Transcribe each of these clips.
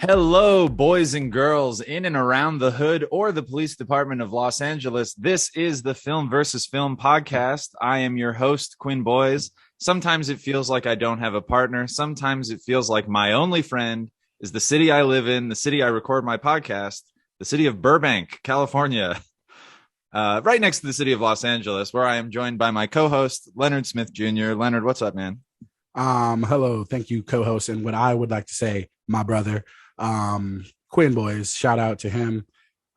Hello, boys and girls in and around the hood or the police department of Los Angeles. This is the Film versus Film podcast. I am your host, Quinn Boyz. Sometimes it feels like I don't have a partner. Sometimes it feels like my only friend is the city I live in, the city I record my podcast, the city of Burbank, California, right next to the city of Los Angeles, where I am joined by my co-host, Leonard Smith Jr. Leonard, what's up, man? Hello. Thank you, co-host. And what I would like to say, my brother, Quinn Boyz, shout out to him.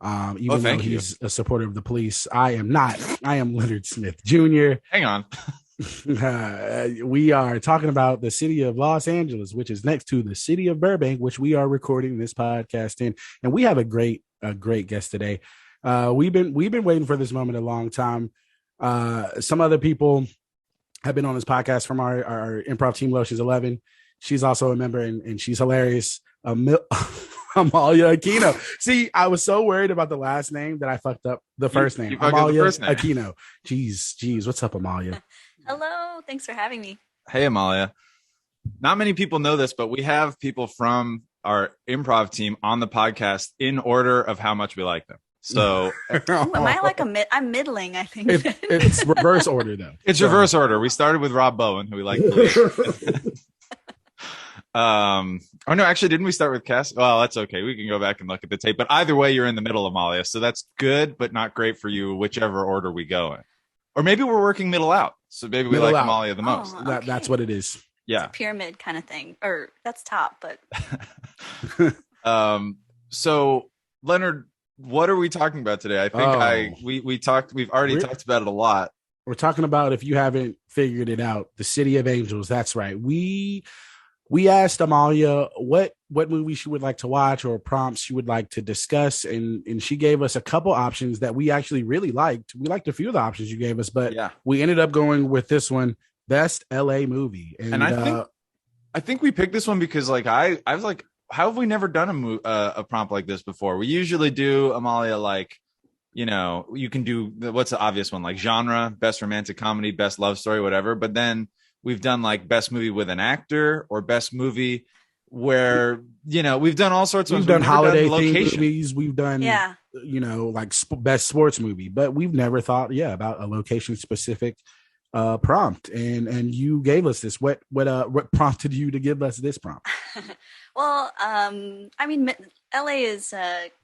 Even though he's a supporter of the police, I am not. I am Leonard Smith Jr. Hang on. We are talking about the city of Los Angeles, which is next to the city of Burbank, which we are recording this podcast in. And we have a great guest today. We've been waiting for this moment a long time. Some other people have been on this podcast from our improv team, Lotions 11. She's also a member and she's hilarious. Amalia Aquino. See, I was so worried about the last name that I fucked up the first name. Amalia Aquino. Jeez. What's up, Amalia? Hello. Thanks for having me. Hey, Amalia. Not many people know this, but we have people from our improv team on the podcast in order of how much we like them. So am I like I'm middling, I think. It's reverse order, though. It's reverse order. We started with Rob Bowen, who we like. Oh no, actually, didn't we start with Cass? Well, that's okay. We can go back and look at the tape. But either way, you're in the middle, Amalia. So that's good, but not great for you, whichever order we go in. Or maybe we're working middle out. So maybe we like Amalia the most. Okay. That's what it is. Yeah. It's a pyramid kind of thing. Or that's top, but so Leonard, what are we talking about today? I think we've already talked about it a lot. We're talking about, if you haven't figured it out, the City of Angels. That's right. We asked Amalia what movie she would like to watch or prompts she would like to discuss, and she gave us a couple options that we actually really liked. We liked a few of the options you gave us, but we ended up going with this one, Best LA Movie. And I think we picked this one because I was like, how have we never done a prompt like this before? We usually do, Amalia, you can do what's the obvious one, like genre, best romantic comedy, best love story, whatever. But then we've done like best movie with an actor or best movie where, we've done all sorts of. We've done holiday movies. We've done, best sports movie, but we've never thought, about a location specific prompt. And you gave us this. What prompted you to give us this prompt? Well, LA is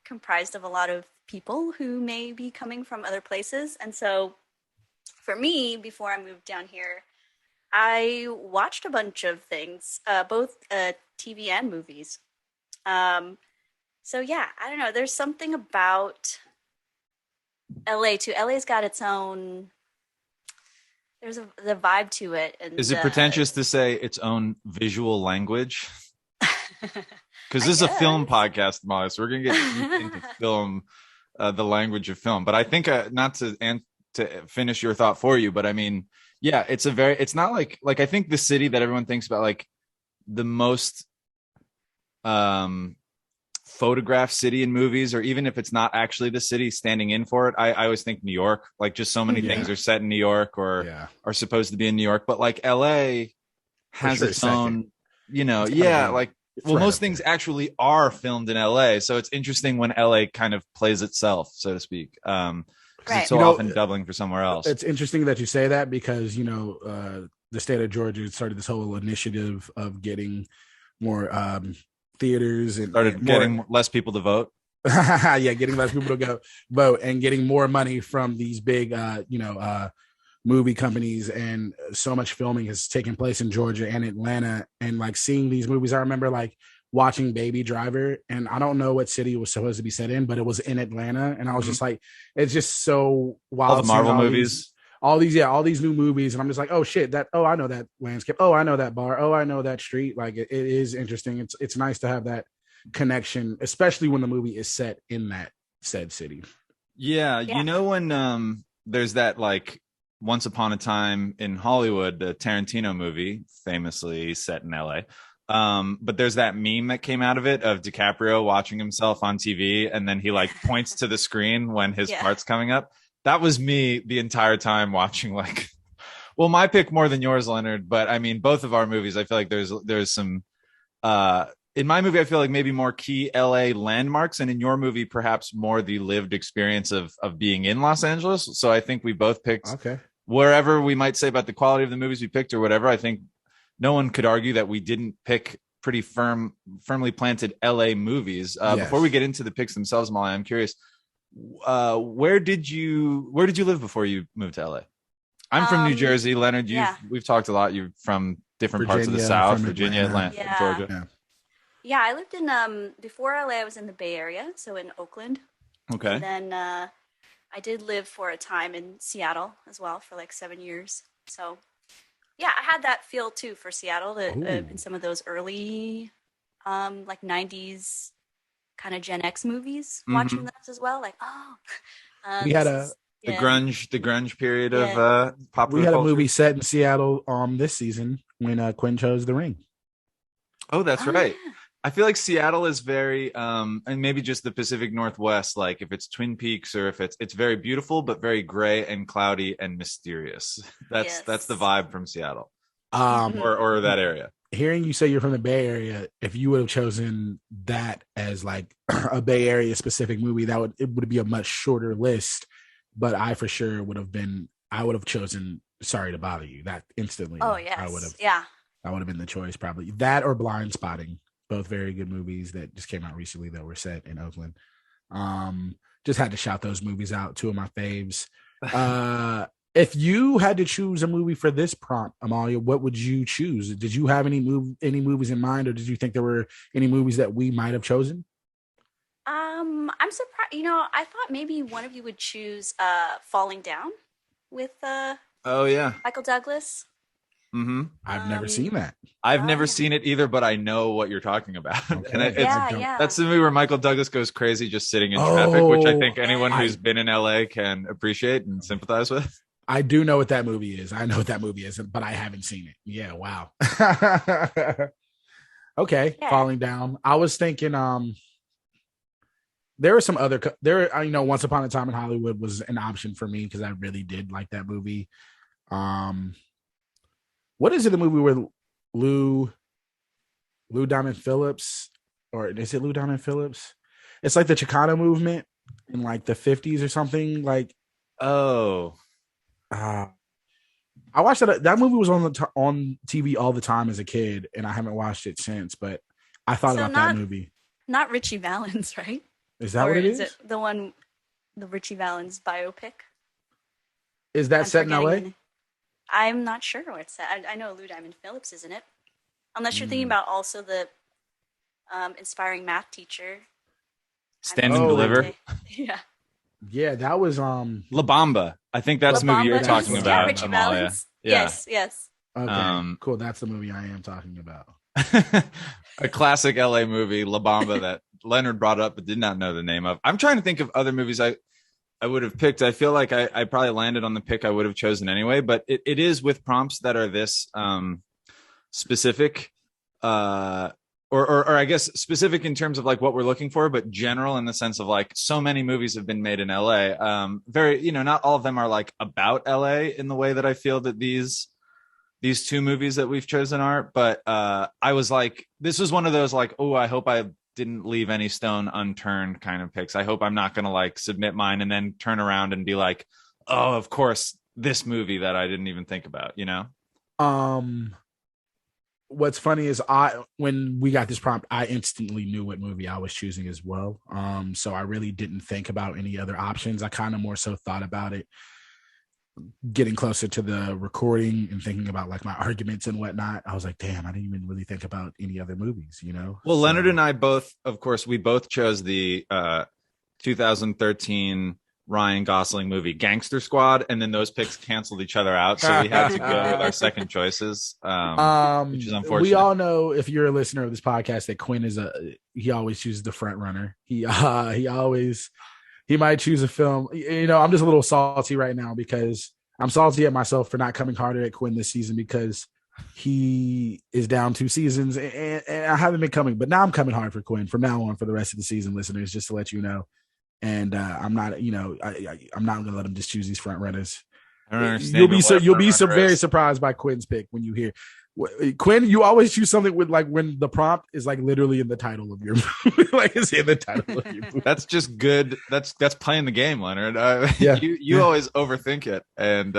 comprised of a lot of people who may be coming from other places. And so for me, before I moved down here, I watched a bunch of things, both TV and movies. I don't know. There's something about LA too. LA's got its own. There's the vibe to it. And, is it pretentious to say its own visual language? Because this is a film podcast, Molly, so we're gonna get into film, the language of film. But I think not to finish your thought for you, but I mean. Yeah, it's not like I think the city that everyone thinks about, like the most photographed city in movies, or even if it's not actually the city standing in for it, I always think New York. Like just so many things are set in New York or are supposed to be in New York, but like LA has its own, most things actually are filmed in LA. So it's interesting when LA kind of plays itself, so to speak. Right. It's so often doubling for somewhere else. It's interesting that you say that because, the state of Georgia started this whole initiative of getting more theaters and getting less people to vote. Getting less people to go vote and getting more money from these big, movie companies. And so much filming has taken place in Georgia and Atlanta, and like seeing these movies. I remember watching Baby Driver, and I don't know what city it was supposed to be set in, but it was in Atlanta, and I was just like, it's just so wild. All the Marvel movies, all these new movies, and I'm just like, oh shit, I know that landscape, I know that bar, I know that street. Like it is interesting. It's nice to have that connection, especially when the movie is set in that said city. Yeah. When there's that like Once Upon a Time in Hollywood, the Tarantino movie, famously set in LA. But there's that meme that came out of it of DiCaprio watching himself on TV, and then he points to the screen when his part's coming up. That was me the entire time watching my pick more than yours, Leonard, but I mean both of our movies, I feel like there's some in my movie, I feel like maybe more key LA landmarks, and in your movie, perhaps more the lived experience of being in Los Angeles. So I think we both picked wherever we might say about the quality of the movies we picked or whatever. I think no one could argue that we didn't pick pretty firmly planted LA movies. Before we get into the picks themselves, Molly, I'm curious, where did you live before you moved to LA? I'm from New Jersey. Leonard, we've talked a lot. You're from different parts of the South, Virginia, Atlanta, Georgia. Yeah, I lived in before LA. I was in the Bay Area, so in Oakland. Okay. And then I did live for a time in Seattle as well for like 7 years. So yeah, I had that feel too for Seattle in some of those early like 90s kind of Gen X movies. Watching those as well, like we had the grunge period of popular. We had culture. a movie set in Seattle this season when Quinn chose The Ring. Oh, that's right. Yeah. I feel like Seattle is very, and maybe just the Pacific Northwest, like if it's Twin Peaks or if it's very beautiful, but very gray and cloudy and mysterious. That's the vibe from Seattle, or that area. Hearing you say you're from the Bay Area, if you would have chosen that as like a Bay Area specific movie, it would be a much shorter list. But I for sure would have chosen Sorry to Bother You. That instantly. Oh yes, I would have been the choice probably. That or Blind Spotting. Both very good movies that just came out recently that were set in Oakland. Just had to shout those movies out. Two of my faves. If you had to choose a movie for this prompt, Amalia, what would you choose? Did you have any movies in mind, or did you think there were any movies that we might have chosen? I'm surprised. I thought maybe one of you would choose Falling Down with Michael Douglas. Mm-hmm. I've never seen that. I've never seen it either, but I know what you're talking about. Okay. And that's the movie where Michael Douglas goes crazy just sitting in traffic, which I think anyone who's been in LA can appreciate and sympathize with. I do know what that movie is. I know what that movie is, but I haven't seen it. Yeah, wow. Okay, Falling Down. I was thinking there were some other Once Upon a Time in Hollywood was an option for me because I really did like that movie. What is it? The movie where Lou Diamond Phillips, or is it Lou Diamond Phillips? It's like the Chicano movement in like the 50s or something. Like, I watched that. That movie was on TV all the time as a kid, and I haven't watched it since. But I thought about that movie. Not Richie Valens, right? Is that what it is? Is it the Richie Valens biopic? Is that set in LA? I'm not sure where it's at. I know Lou Diamond Phillips is in it. Unless you're thinking about also the inspiring math teacher. Stand and Deliver. Yeah. Yeah, that was La Bamba. I think that's the movie you're talking about, Richie Amalia. Valens. Yeah. Yes. Okay, cool. That's the movie I am talking about. A classic LA movie, La Bamba, that Leonard brought up but did not know the name of. I'm trying to think of other movies I would have picked. I feel like I probably landed on the pick I would have chosen anyway, but it is with prompts that are this specific, or I guess specific in terms of like what we're looking for, but general in the sense of like so many movies have been made in LA. Very, not all of them are like about LA in the way that I feel that these two movies that we've chosen are. But I was like, this was one of those like, oh, I hope I didn't leave any stone unturned kind of picks. I hope I'm not going to like submit mine and then turn around and be like, oh, of course, this movie that I didn't even think about, What's funny is when we got this prompt, I instantly knew what movie I was choosing as well. So I really didn't think about any other options. I kind of more so thought about it getting closer to the recording and thinking about like my arguments and whatnot. I was like, damn, I didn't even really think about any other movies, Well, Leonard and I both chose the 2013 Ryan Gosling movie Gangster Squad, and then those picks canceled each other out, so we had to go with our second choices, which is unfortunate. We all know, if you're a listener of this podcast, that Quinn he always chooses the front runner. He might choose a film. I'm just a little salty right now because I'm salty at myself for not coming harder at Quinn this season because he is down 2 seasons and I haven't been coming, but now I'm coming hard for Quinn from now on for the rest of the season, listeners, just to let you know. And I'm not, I'm not going to let him just choose these front runners. I don't understand. You'll be very surprised by Quinn's pick when you hear. Quinn, you always choose something with like when the prompt is like literally in the title of your movie. Like it's in the title of your movie. That's just good. That's playing the game, Leonard. Yeah. You always overthink it. And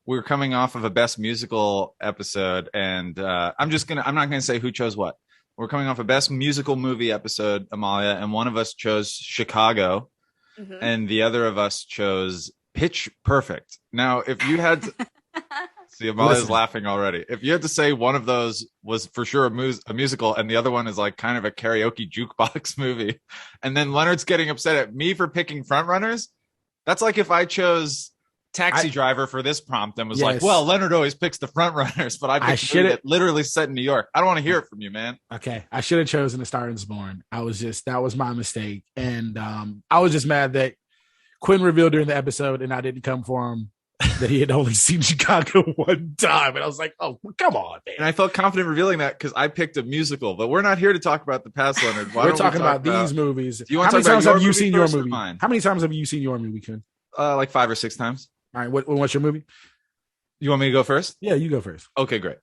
we're coming off of a best musical episode, and I'm not gonna say who chose what. We're coming off a best musical movie episode, Amalia, and one of us chose Chicago, and the other of us chose Pitch Perfect. Now, if you had to see, Amalia's laughing already. If you had to say one of those was for sure a musical, and the other one is like kind of a karaoke jukebox movie, and then Leonard's getting upset at me for picking frontrunners, that's like if I chose Taxi Driver for this prompt and was like, well, Leonard always picks the frontrunners, but I picked it literally set in New York. I don't want to hear it from you, man. Okay, I should have chosen A Star Is Born. That was my mistake, and I was just mad that Quinn revealed during the episode, and I didn't come for him, that he had only seen Chicago one time. And I was like, oh, come on, man. And I felt confident revealing that because I picked a musical, but we're not here to talk about the past, Leonard. We're talking about these movies. Do you want How many times have you seen your movie? How many times have you seen your movie, Ken? Like 5 or 6 times. All right. What's your movie? You want me to go first? Yeah, you go first. Okay, great.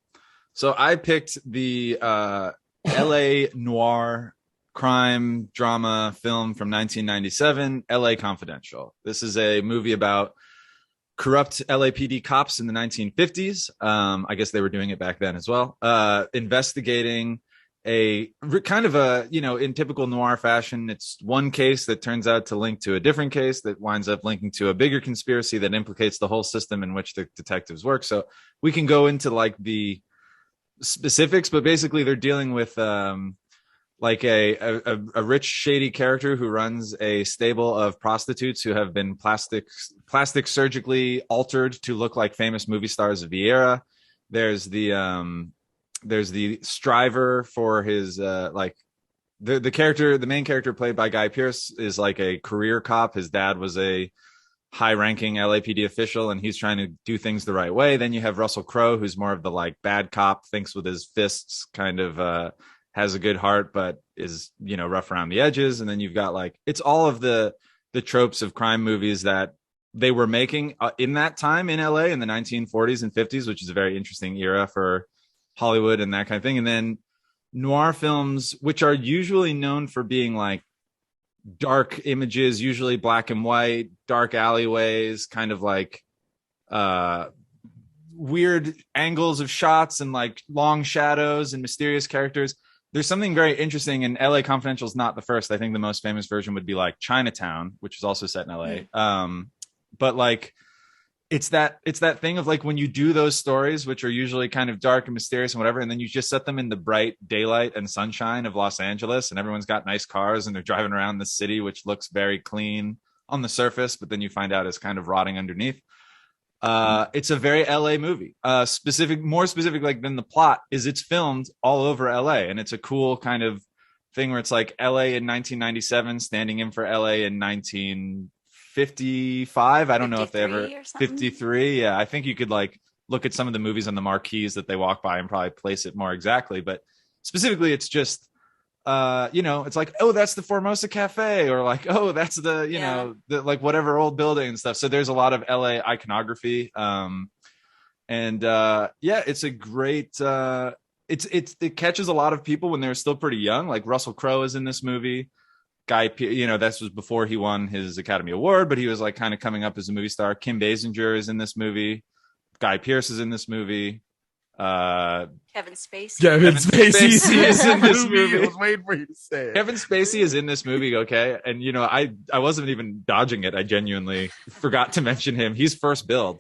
So I picked the LA noir crime drama film from 1997, LA Confidential. This is a movie about corrupt LAPD cops in the 1950s. I guess they were doing it back then as well. Investigating a kind of a, in typical noir fashion, it's one case that turns out to link to a different case that winds up linking to a bigger conspiracy that implicates the whole system in which the detectives work. So we can go into like the specifics, but basically they're dealing with like a rich, shady character who runs a stable of prostitutes who have been plastic surgically altered to look like famous movie stars of the era. There's the striver for his the main character played by Guy Pearce is like a career cop. His dad was a high-ranking LAPD official, and he's trying to do things the right way. Then you have Russell Crowe, who's more of the like bad cop, thinks with his fists, kind of has a good heart, but is rough around the edges. And then you've got like it's all of the tropes of crime movies that they were making in that time in LA in the 1940s and 50s, which is a very interesting era for Hollywood and that kind of thing. And then noir films, which are usually known for being like dark images, usually black and white, dark alleyways, kind of like weird angles of shots and like long shadows and mysterious characters. There's something very interesting, and LA Confidential is not the first. I think the most famous version would be like Chinatown, which is also set in LA. But like it's that thing of like when you do those stories, which are usually kind of dark and mysterious and whatever, and then you just set them in the bright daylight and sunshine of Los Angeles, and everyone's got nice cars and they're driving around the city, which looks very clean on the surface, but then you find out it's kind of rotting underneath. It's a very LA movie. More specific like than the plot is it's filmed all over LA, and it's a cool kind of thing where it's like LA in 1997 standing in for LA in 1955. I don't know if they ever 53. Yeah, I think you could like look at some of the movies on the marquees that they walk by and probably place it more exactly. But specifically, it's just it's like, oh, that's the Formosa Cafe, or like, oh, that's the the like whatever old building and stuff. So there's a lot of LA iconography. It's a great it catches a lot of people when they're still pretty young. Like Russell Crowe is in this movie. Guy, this was before he won his Academy Award, but he was like kind of coming up as a movie star. Kim Basinger is in this movie. Guy Pearce is in this movie. Kevin Spacey. Kevin Spacey is in this movie. I was waiting for you to say it. Kevin Spacey is in this movie, okay? And I wasn't even dodging it. I genuinely forgot to mention him. He's first billed.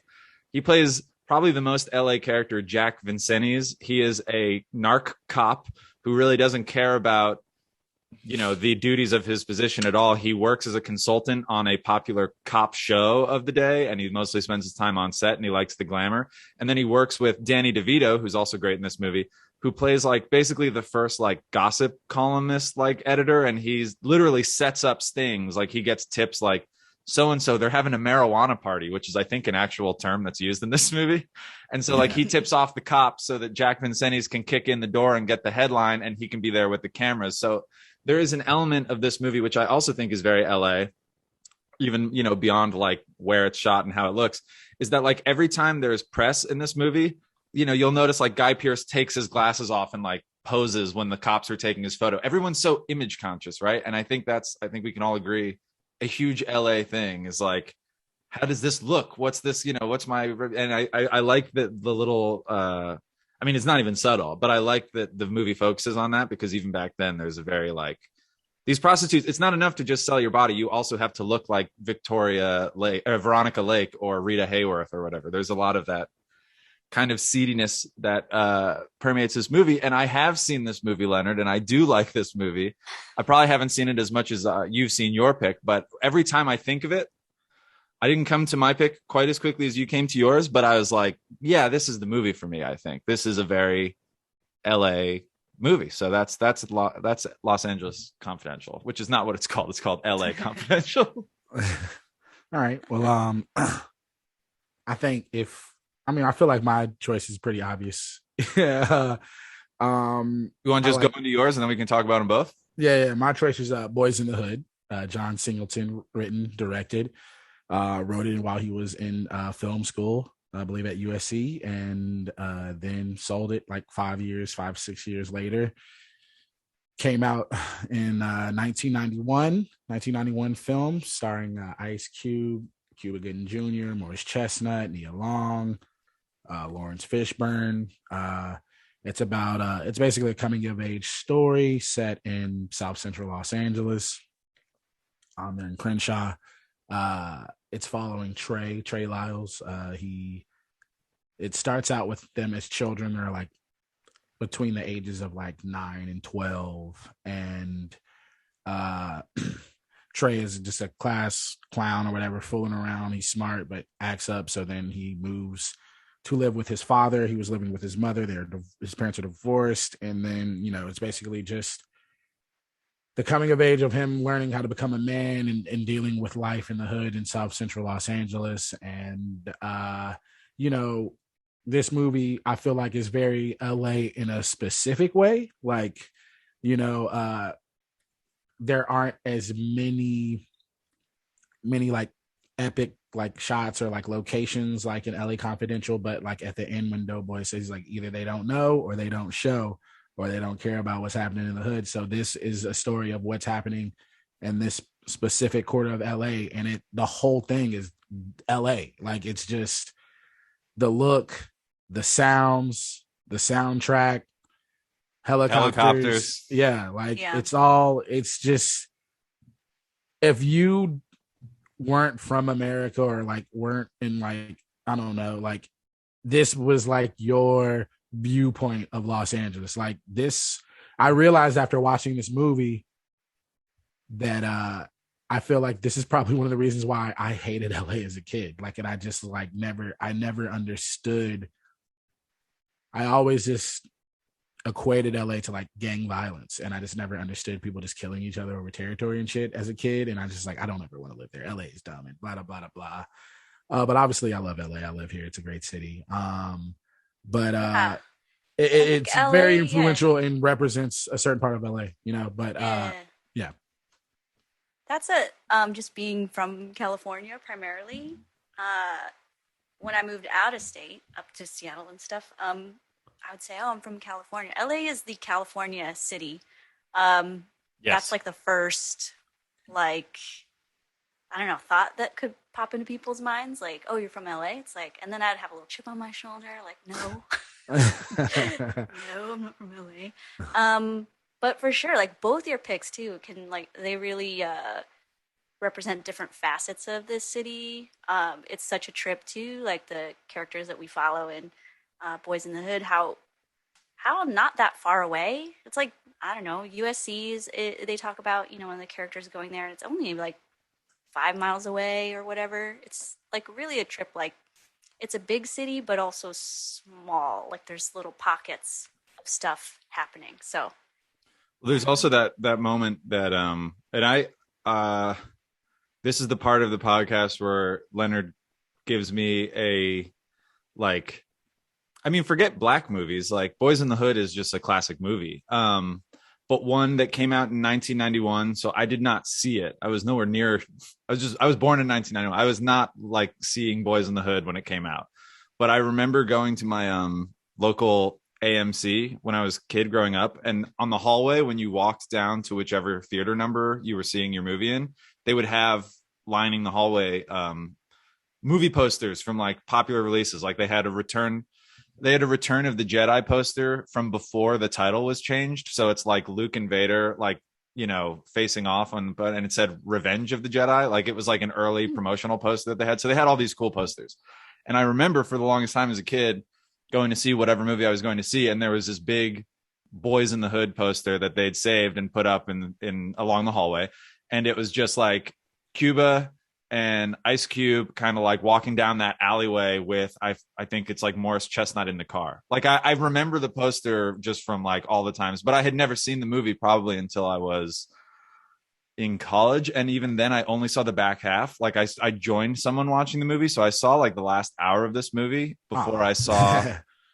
He plays probably the most LA character, Jack Vincennes. He is a narc cop who really doesn't care about the duties of his position at all. He works as a consultant on a popular cop show of the day, and he mostly spends his time on set, and he likes the glamour. And then he works with Danny DeVito, who's also great in this movie, who plays like basically the first like gossip columnist, like editor. And he's literally sets up stings. Like he gets tips like, so-and-so, they're having a marijuana party, which is, I think, an actual term that's used in this movie. And so like he tips off the cops so that Jack Vincennes can kick in the door and get the headline, and he can be there with the cameras. So there is an element of this movie, which I also think is very LA, even, beyond like where it's shot and how it looks, is that like every time there's press in this movie, you'll notice like Guy Pearce takes his glasses off and like poses when the cops are taking his photo. Everyone's so image conscious, right? And I think we can all agree a huge LA thing is like, how does this look? What's this? What's my? And I like the little. I mean, it's not even subtle, but I like that the movie focuses on that, because even back then, there's a very like these prostitutes. It's not enough to just sell your body. You also have to look like Victoria Lake or Veronica Lake or Rita Hayworth or whatever. There's a lot of that kind of seediness that permeates this movie. And I have seen this movie, Leonard, and I do like this movie. I probably haven't seen it as much as you've seen your pick, but every time I think of it, I didn't come to my pick quite as quickly as you came to yours, but I was like, yeah, this is the movie for me. I think this is a very LA movie. So that's Los Angeles Confidential, which is not what it's called. It's called LA Confidential. All right. Well, I think I feel like my choice is pretty obvious. Yeah. You want to just go into yours and then we can talk about them both? Yeah. My choice is Boyz in the Hood. John Singleton, written, directed, wrote it while he was in film school, I believe at USC, and then sold it like 6 years later. Came out in 1991 film starring Ice Cube, Cuba Gooding Jr., Morris Chestnut, Nia Long, Lawrence Fishburne. It's about it's basically a coming of age story set in South Central Los Angeles. They're in Crenshaw. It's following Trey Lyles. It starts out with them as children. They're like between the ages of like 9 and 12, and Trey is just a class clown or whatever, fooling around. He's smart but acts up. So then he moves to live with his father. He was living with his mother. His parents are divorced, and then it's basically just the coming of age of him learning how to become a man and dealing with life in the hood in South Central Los Angeles. And this movie I feel like is very LA in a specific way. Like, there aren't as many like epic like shots or like locations like in LA Confidential, but like at the end when Doughboy says like either they don't know or they don't show or they don't care about what's happening in the hood. So this is a story of what's happening in this specific quarter of LA, and the whole thing is LA. Like, it's just the look, the sounds, the soundtrack, helicopters. Yeah, it's just, if you weren't from America or like weren't in like, I don't know, like this was like your viewpoint of Los Angeles. Like this, I realized after watching this movie that I feel like this is probably one of the reasons why I hated LA as a kid. Like, and I just like never understood. I always just equated LA to like gang violence, and I just never understood people just killing each other over territory and shit as a kid. And I just like, I don't ever want to live there. LA is dumb and blah, blah, blah, blah. But obviously I love LA. I live here. It's a great city. It's LA, very influential and represents a certain part of LA, but yeah. That's just being from California primarily. When I moved out of state up to Seattle and stuff, I would say, I'm from California. LA is the California city. Yes. That's like the first, like, I don't know, thought that could pop into people's minds. Like, oh, you're from LA? It's like, and then I'd have a little chip on my shoulder. Like, no, no, I'm not from LA. But for sure, like both your picks too can like, they really represent different facets of this city. It's such a trip too, like the characters that we follow in Boyz in the Hood, how not that far away. It's like, I don't know, USC's, they talk about, when the characters are going there, and it's only like 5 miles away or whatever. It's like really a trip. Like, it's a big city, but also small. Like, there's little pockets of stuff happening. So there's also that moment that and I this is the part of the podcast where Leonard gives me a, like, I mean, forget black movies, like Boyz in the Hood is just a classic movie. But one that came out in 1991, so I did not see it. I was nowhere near. I was born in 1991. I was not like seeing Boyz in the Hood when it came out. But I remember going to my local AMC when I was a kid growing up. And on the hallway, when you walked down to whichever theater number you were seeing your movie in, they would have lining the hallway movie posters from like popular releases. Like they had a return of the Jedi poster from before the title was changed. So it's like Luke and Vader, like, you know, facing off on, but, and it said Revenge of the Jedi. Like it was like an early promotional poster that they had. So they had all these cool posters. And I remember for the longest time as a kid going to see whatever movie I was going to see. And there was this big Boyz in the Hood poster that they'd saved and put up in along the hallway. And it was just like Cuba and Ice Cube kind of like walking down that alleyway with, I think it's like Morris Chestnut in the car. Like I remember the poster just from like all the times, but I had never seen the movie probably until I was in college. And even then I only saw the back half. Like I joined someone watching the movie. So I saw like the last hour of this movie before I saw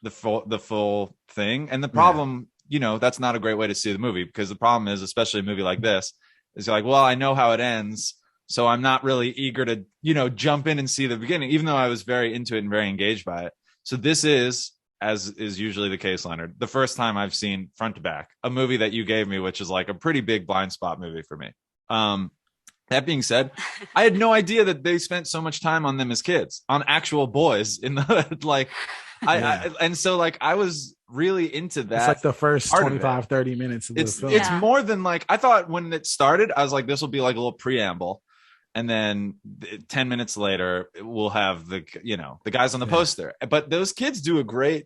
the full thing. And the problem, you know, that's not a great way to see the movie, because the problem is, especially a movie like this, is you're like, well, I know how it ends, so I'm not really eager to, you know, jump in and see the beginning, even though I was very into it and very engaged by it. So this is, as is usually the case, Leonard, the first time I've seen front to back a movie that you gave me, which is like a pretty big blind spot movie for me. That being said, I had no idea that they spent so much time on them as kids, on actual boys in the hood. Like and so like I was really into that. It's like the first 25, 30 minutes of the film. It's more than like, I thought when it started, I was like, this will be like a little preamble. And then 10 minutes later, we'll have the, you know, the guys on the poster. But those kids do a great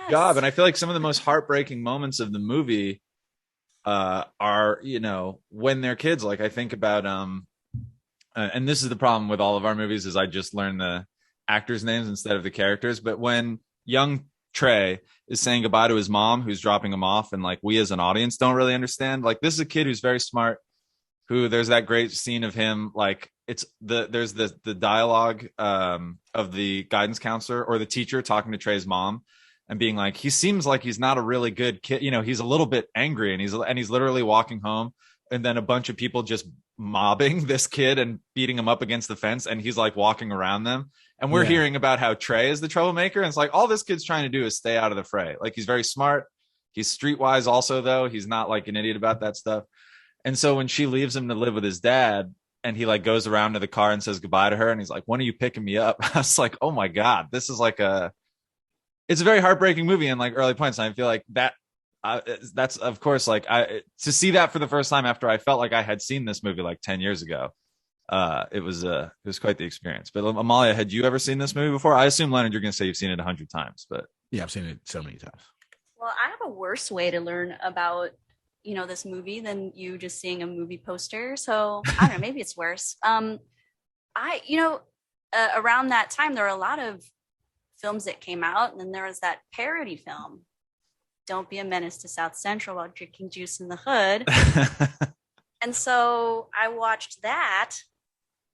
job. And I feel like some of the most heartbreaking moments of the movie are, you know, when they're kids. Like I think about, and this is the problem with all of our movies, is I just learn the actors' names instead of the characters. But when young Trey is saying goodbye to his mom, who's dropping him off, and like we as an audience don't really understand, like this is a kid who's very smart, who there's that great scene of him, like there's the dialogue of the guidance counselor or the teacher talking to Trey's mom and being like, he seems like he's not a really good kid, you know, he's a little bit angry, and he's literally walking home, and then a bunch of people just mobbing this kid and beating him up against the fence, and he's like walking around them, and we're hearing about how Trey is the troublemaker, and it's like all this kid's trying to do is stay out of the fray. Like he's very smart, he's streetwise also, though he's not like an idiot about that stuff. And so when she leaves him to live with his dad, and he like goes around to the car and says goodbye to her, and he's like, when are you picking me up? I was like, oh my God, this is like it's a very heartbreaking movie in like early points. And I feel like that's of course, like to see that for the first time after I felt like I had seen this movie like 10 years ago. It was quite the experience. But Amalia, had you ever seen this movie before? I assume, Leonard, you're going to say you've seen it 100 times, but yeah, I've seen it so many times. Well, I have a worse way to learn about, you know, this movie than you just seeing a movie poster. So I don't know, maybe it's worse. Around that time, there were a lot of films that came out, and then there was that parody film, Don't Be a Menace to South Central while drinking juice in the hood. And so I watched that,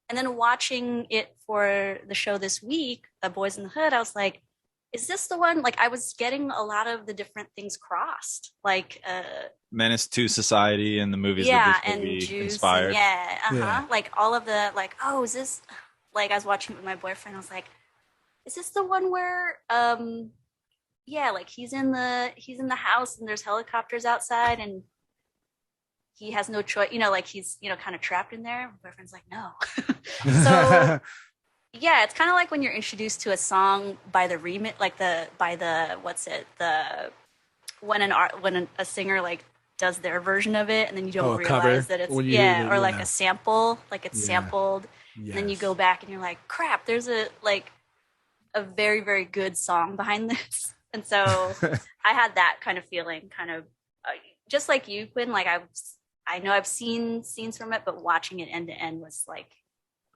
and then watching it for the show this week, Boyz in the Hood, I was like, is this the one? Like I was getting a lot of the different things crossed, like Menace to Society and the movies that this movie Juice, inspired. Like all of the like, oh, is this, like I was watching it with my boyfriend, I was like, is this the one where like he's in the house and there's helicopters outside and he has no choice, you know, like he's, you know, kind of trapped in there. My boyfriend's like, no. So yeah, it's kind of like when you're introduced to a song by the remix, like when a singer like does their version of it, and then you don't realize that it's like a sample, like it's sampled, and then you go back and you're like, crap, there's a very, very good song behind this. And so I had that kind of feeling, kind of just like you, Quinn. Like I know I've seen scenes from it, but watching it end to end was like.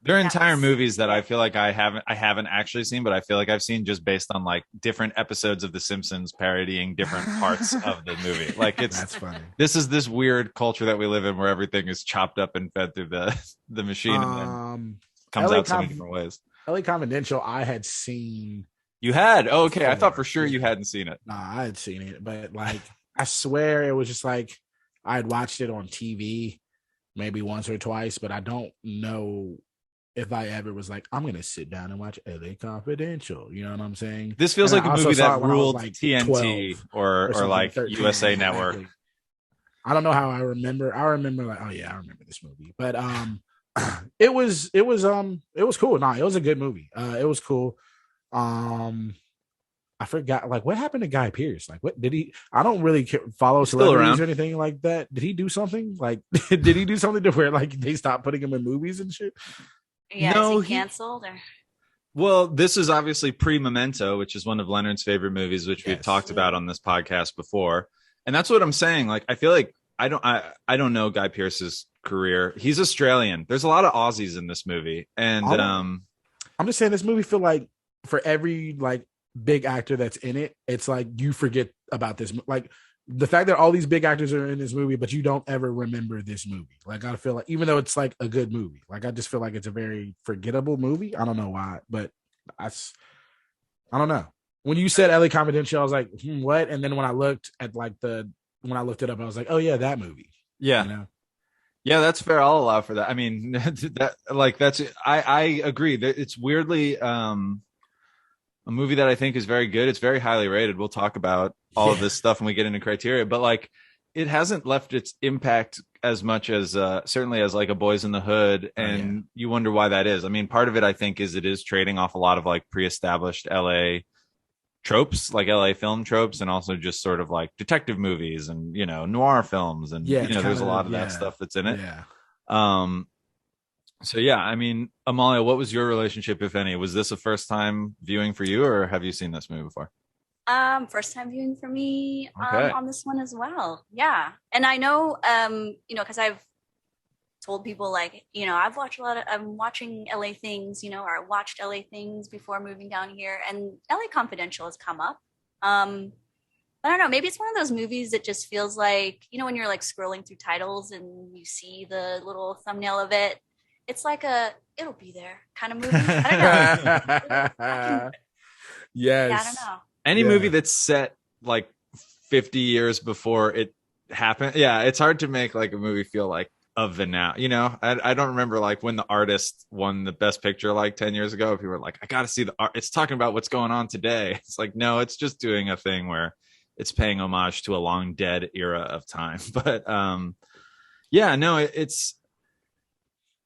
There are entire movies that I feel like I haven't actually seen, but I feel like I've seen just based on like different episodes of The Simpsons parodying different parts of the movie. Like that's funny. This is this weird culture that we live in where everything is chopped up and fed through the machine and then comes out so many different ways. LA Confidential, I had seen. You had? Oh, okay. I thought for sure you hadn't seen it. No, I had seen it, but like I swear it was just like I had watched it on TV maybe once or twice, but I don't know if I ever was like, I'm gonna sit down and watch LA Confidential. You know what I'm saying? This feels like a movie that ruled like TNT or like 13. USA Network. Exactly. I don't know how I remember. I remember like, oh yeah, I remember this movie. But it was cool. No, it was a good movie. It was cool. I forgot like what happened to Guy Pearce. Like what did he? I don't really follow celebrities or anything like that. Did he do something? Like did he do something to where like they stopped putting him in movies and shit? Yeah, no, is he canceled or? Well, this is obviously pre-Memento, which is one of Leonard's favorite movies, which we've talked about on this podcast before. And that's what I'm saying. Like, I feel like I don't know Guy Pearce's career. He's Australian. There's a lot of Aussies in this movie. And I'm just saying this movie feel like for every like big actor that's in it, it's like you forget about this. Like the fact that all these big actors are in this movie, but you don't ever remember this movie. Like I feel like even though it's like a good movie, like I just feel like it's a very forgettable movie. I don't know why, but I don't know. When you said LA Confidential, I was like, what? And then when I looked at like when I looked it up, I was like, oh yeah, that movie. Yeah. You know? Yeah, that's fair. I'll allow for that. I mean, I agree that it's weirdly a movie that I think is very good. It's very highly rated. We'll talk about all of this stuff when we get into criteria, but like it hasn't left its impact as much as certainly as like a Boyz in the Hood. And you wonder why that is. I mean, part of it I think is it is trading off a lot of like pre-established LA tropes, like LA film tropes, and also just sort of like detective movies and, you know, noir films. And, you know, there's a lot of that stuff that's in it. Yeah. So yeah, I mean, Amalia, what was your relationship, if any? Was this a first time viewing for you, or have you seen this movie before? First time viewing for me on this one as well. Yeah. And I know, you know, because I've told people like, you know, I'm watching LA Things, you know, or I watched LA Things before moving down here, and LA Confidential has come up. I don't know, maybe it's one of those movies that just feels like, you know, when you're like scrolling through titles and you see the little thumbnail of it, it's like it'll be there kind of movie. I don't know. Yes. Yeah, I don't know. Any movie that's set like 50 years before it happened. Yeah, it's hard to make like a movie feel like of the now. You know, I don't remember like when The Artist won the Best Picture like 10 years ago. People were like, I got to see the art. It's talking about what's going on today. It's like, no, it's just doing a thing where it's paying homage to a long dead era of time. But yeah, no, it's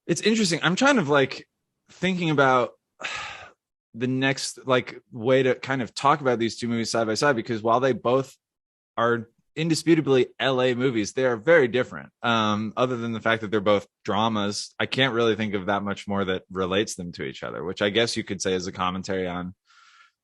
interesting. I'm trying to like thinking about the next like way to kind of talk about these two movies side by side, because while they both are indisputably LA movies, they are very different. Other than the fact that they're both dramas, I can't really think of that much more that relates them to each other, which I guess you could say is a commentary on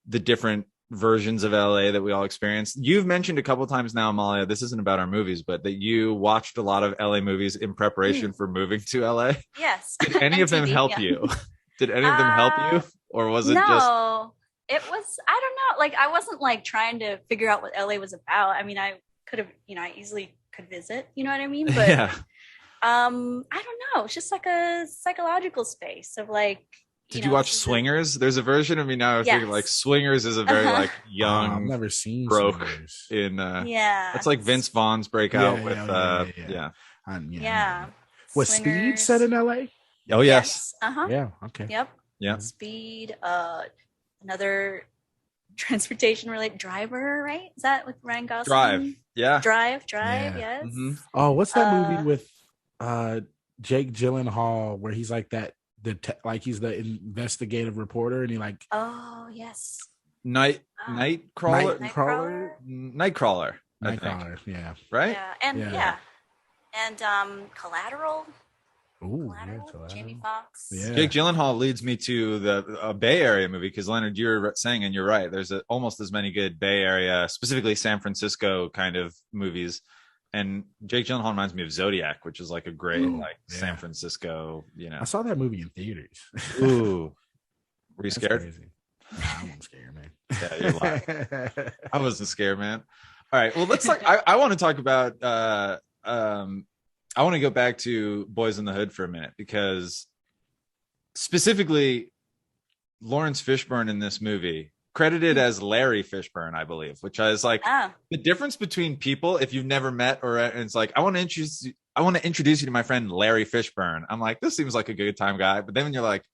the different versions of LA that we all experienced. You've mentioned a couple times now, Amalia, this isn't about our movies, but that you watched a lot of LA movies in preparation for moving to LA. Yes. Did any of them help you? Did any of them help you? Or was it just... It was, I don't know. Like, I wasn't like trying to figure out what LA was about. I mean, I could have, you know, I easily could visit, you know what I mean? But I don't know. It's just like a psychological space of like, Did you watch Swingers? There's a version of me now thinking like Swingers is a very like young, I've never seen broke Swingers. in it's like Vince Vaughn's breakout with Was Speed set in LA? Oh yes. Yeah, okay. Yep. Yeah. Speed, another transportation related, Driver, right? Is that with Ryan Gosling? Drive, yes. Mm-hmm. Oh, what's that movie with Jake Gyllenhaal where he's like that like he's the investigative reporter and he like yes. Nightcrawler, yeah. Right? Yeah. And Collateral. Ooh, Collateral, Jamie Foxx. Yeah. Jake Gyllenhaal leads me to a Bay Area movie, because Leonard, you're saying, and you're right, there's almost as many good Bay Area, specifically San Francisco kind of movies. And Jake Gyllenhaal reminds me of Zodiac, which is like a great San Francisco, you know. I saw that movie in theaters. Ooh. Were you scared? Crazy. Nah, I wasn't scared, man. Yeah, you're lying. I wasn't scared, man. All right. Well, let's I want to talk about I want to go back to Boyz in the Hood for a minute, because specifically Lawrence Fishburne in this movie, credited as Larry Fishburne, I believe, which is like the difference between people if you've never met, or it's like, I want to introduce you to my friend Larry Fishburne. I'm like, this seems like a good time guy. But then when you're like,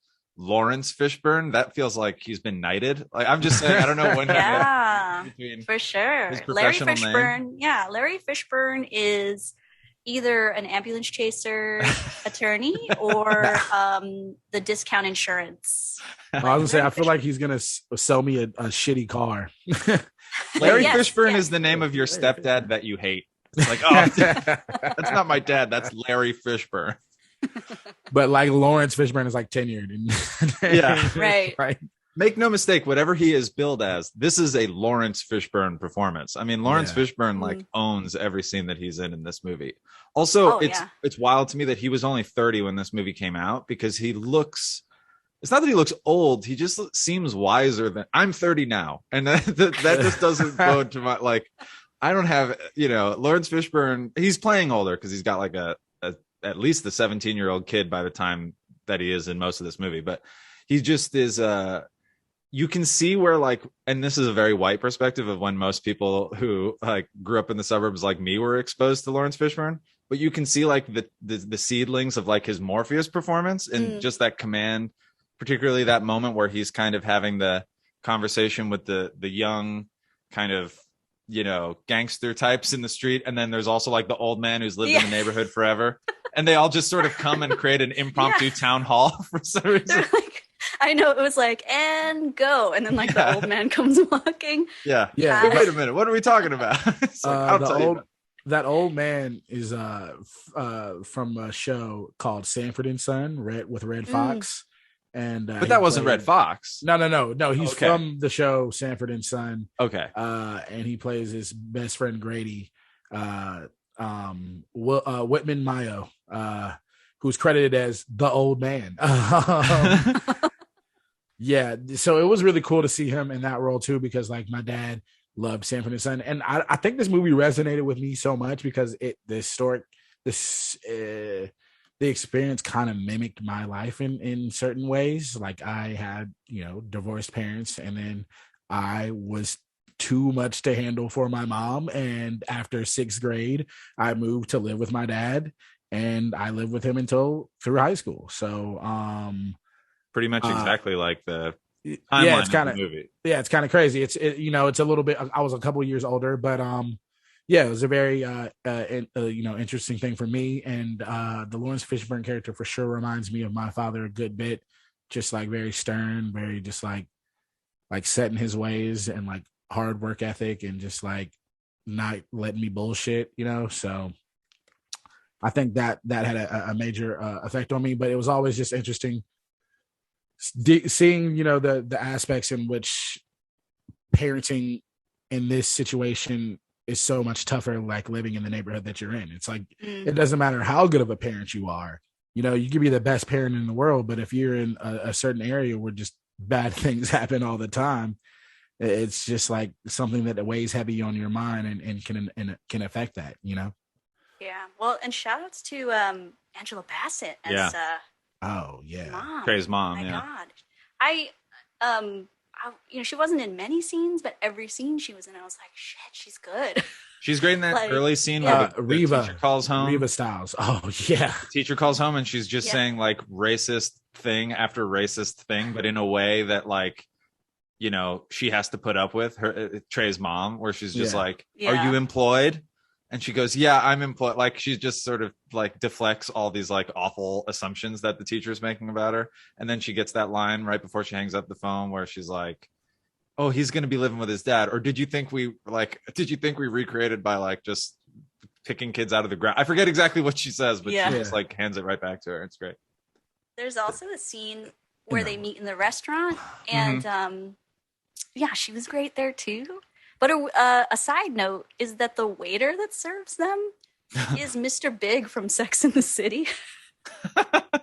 Lawrence Fishburne, that feels like he's been knighted. Like, I'm just saying, I don't know when. Yeah, between for sure. his Larry professional Fishburne. name. Yeah, Larry Fishburne is either an ambulance chaser attorney or the discount insurance. I was gonna say, I feel like he's gonna sell me a shitty car. Larry Fishburne is the name of your stepdad that you hate. It's like, oh, that's not my dad. That's Larry Fishburne. But like Lawrence Fishburne is like tenured. Yeah. Right. Make no mistake, whatever he is billed as, this is a Lawrence Fishburne performance. I mean, Lawrence Fishburne like owns every scene that he's in this movie. Also, it's wild to me that he was only 30 when this movie came out, because he looks, it's not that he looks old, he just seems wiser than, I'm 30 now. And that just doesn't go to my, like, I don't have, Lawrence Fishburne, he's playing older because he's got like at least the 17-year-old kid by the time that he is in most of this movie. But he just is, you can see where, like, and this is a very white perspective of when most people who like grew up in the suburbs like me were exposed to Lawrence Fishburne, but you can see like the seedlings of like his Morpheus performance and just that command, particularly that moment where he's kind of having the conversation with the young kind of, gangster types in the street. And then there's also like the old man who's lived in the neighborhood forever. And they all just sort of come and create an impromptu town hall for some reason. Like, I know, it was like, and go. And then like the old man comes walking. Yeah. Wait a minute. What are we talking about? That old man is from a show called Sanford and Son, with Red Fox. And but that wasn't Red Fox. No. He's from the show Sanford and Son. Okay. And he plays his best friend Grady, Whitman Mayo, who's credited as the old man. Yeah, so it was really cool to see him in that role too, because like my dad loved Sanford and Son, and I think this movie resonated with me so much because the experience kind of mimicked my life in certain ways. Like I had, divorced parents, and then I was too much to handle for my mom. And after 6th grade, I moved to live with my dad, and I lived with him through high school. So, pretty much exactly like the timeline of the movie. Yeah, it's kind of crazy. It's a little bit. I was a couple of years older, but it was a very interesting thing for me. And the Lawrence Fishburne character for sure reminds me of my father a good bit. Just like very stern, very just like set in his ways, and like hard work ethic, and just like not letting me bullshit. So I think that had a major effect on me. But it was always just interesting seeing the aspects in which parenting in this situation is so much tougher, like living in the neighborhood that you're in. It's like it doesn't matter how good of a parent you are, you could be the best parent in the world, but if you're in a certain area where just bad things happen all the time, it's just like something that weighs heavy on your mind and can affect that. Yeah, well, and shout outs to Angela Bassett as mom. Trey's mom. Oh my God. She wasn't in many scenes, but every scene she was in, I was like, shit, she's good. She's great in that early scene where the teacher calls home. Reva Styles. Oh, yeah. The teacher calls home and she's just saying like racist thing after racist thing, but in a way that like, she has to put up with her, Trey's mom, where she's just like, are you employed? And she goes, yeah, I'm employed. Like, she just sort of like deflects all these like awful assumptions that the teacher's making about her. And then she gets that line right before she hangs up the phone where she's like, oh, he's going to be living with his dad. Or did you think we recreated by like just picking kids out of the ground? I forget exactly what she says, but she just like hands it right back to her. It's great. There's also a scene where they meet in the restaurant, and she was great there too. But a side note is that the waiter that serves them is Mr. Big from Sex and the City.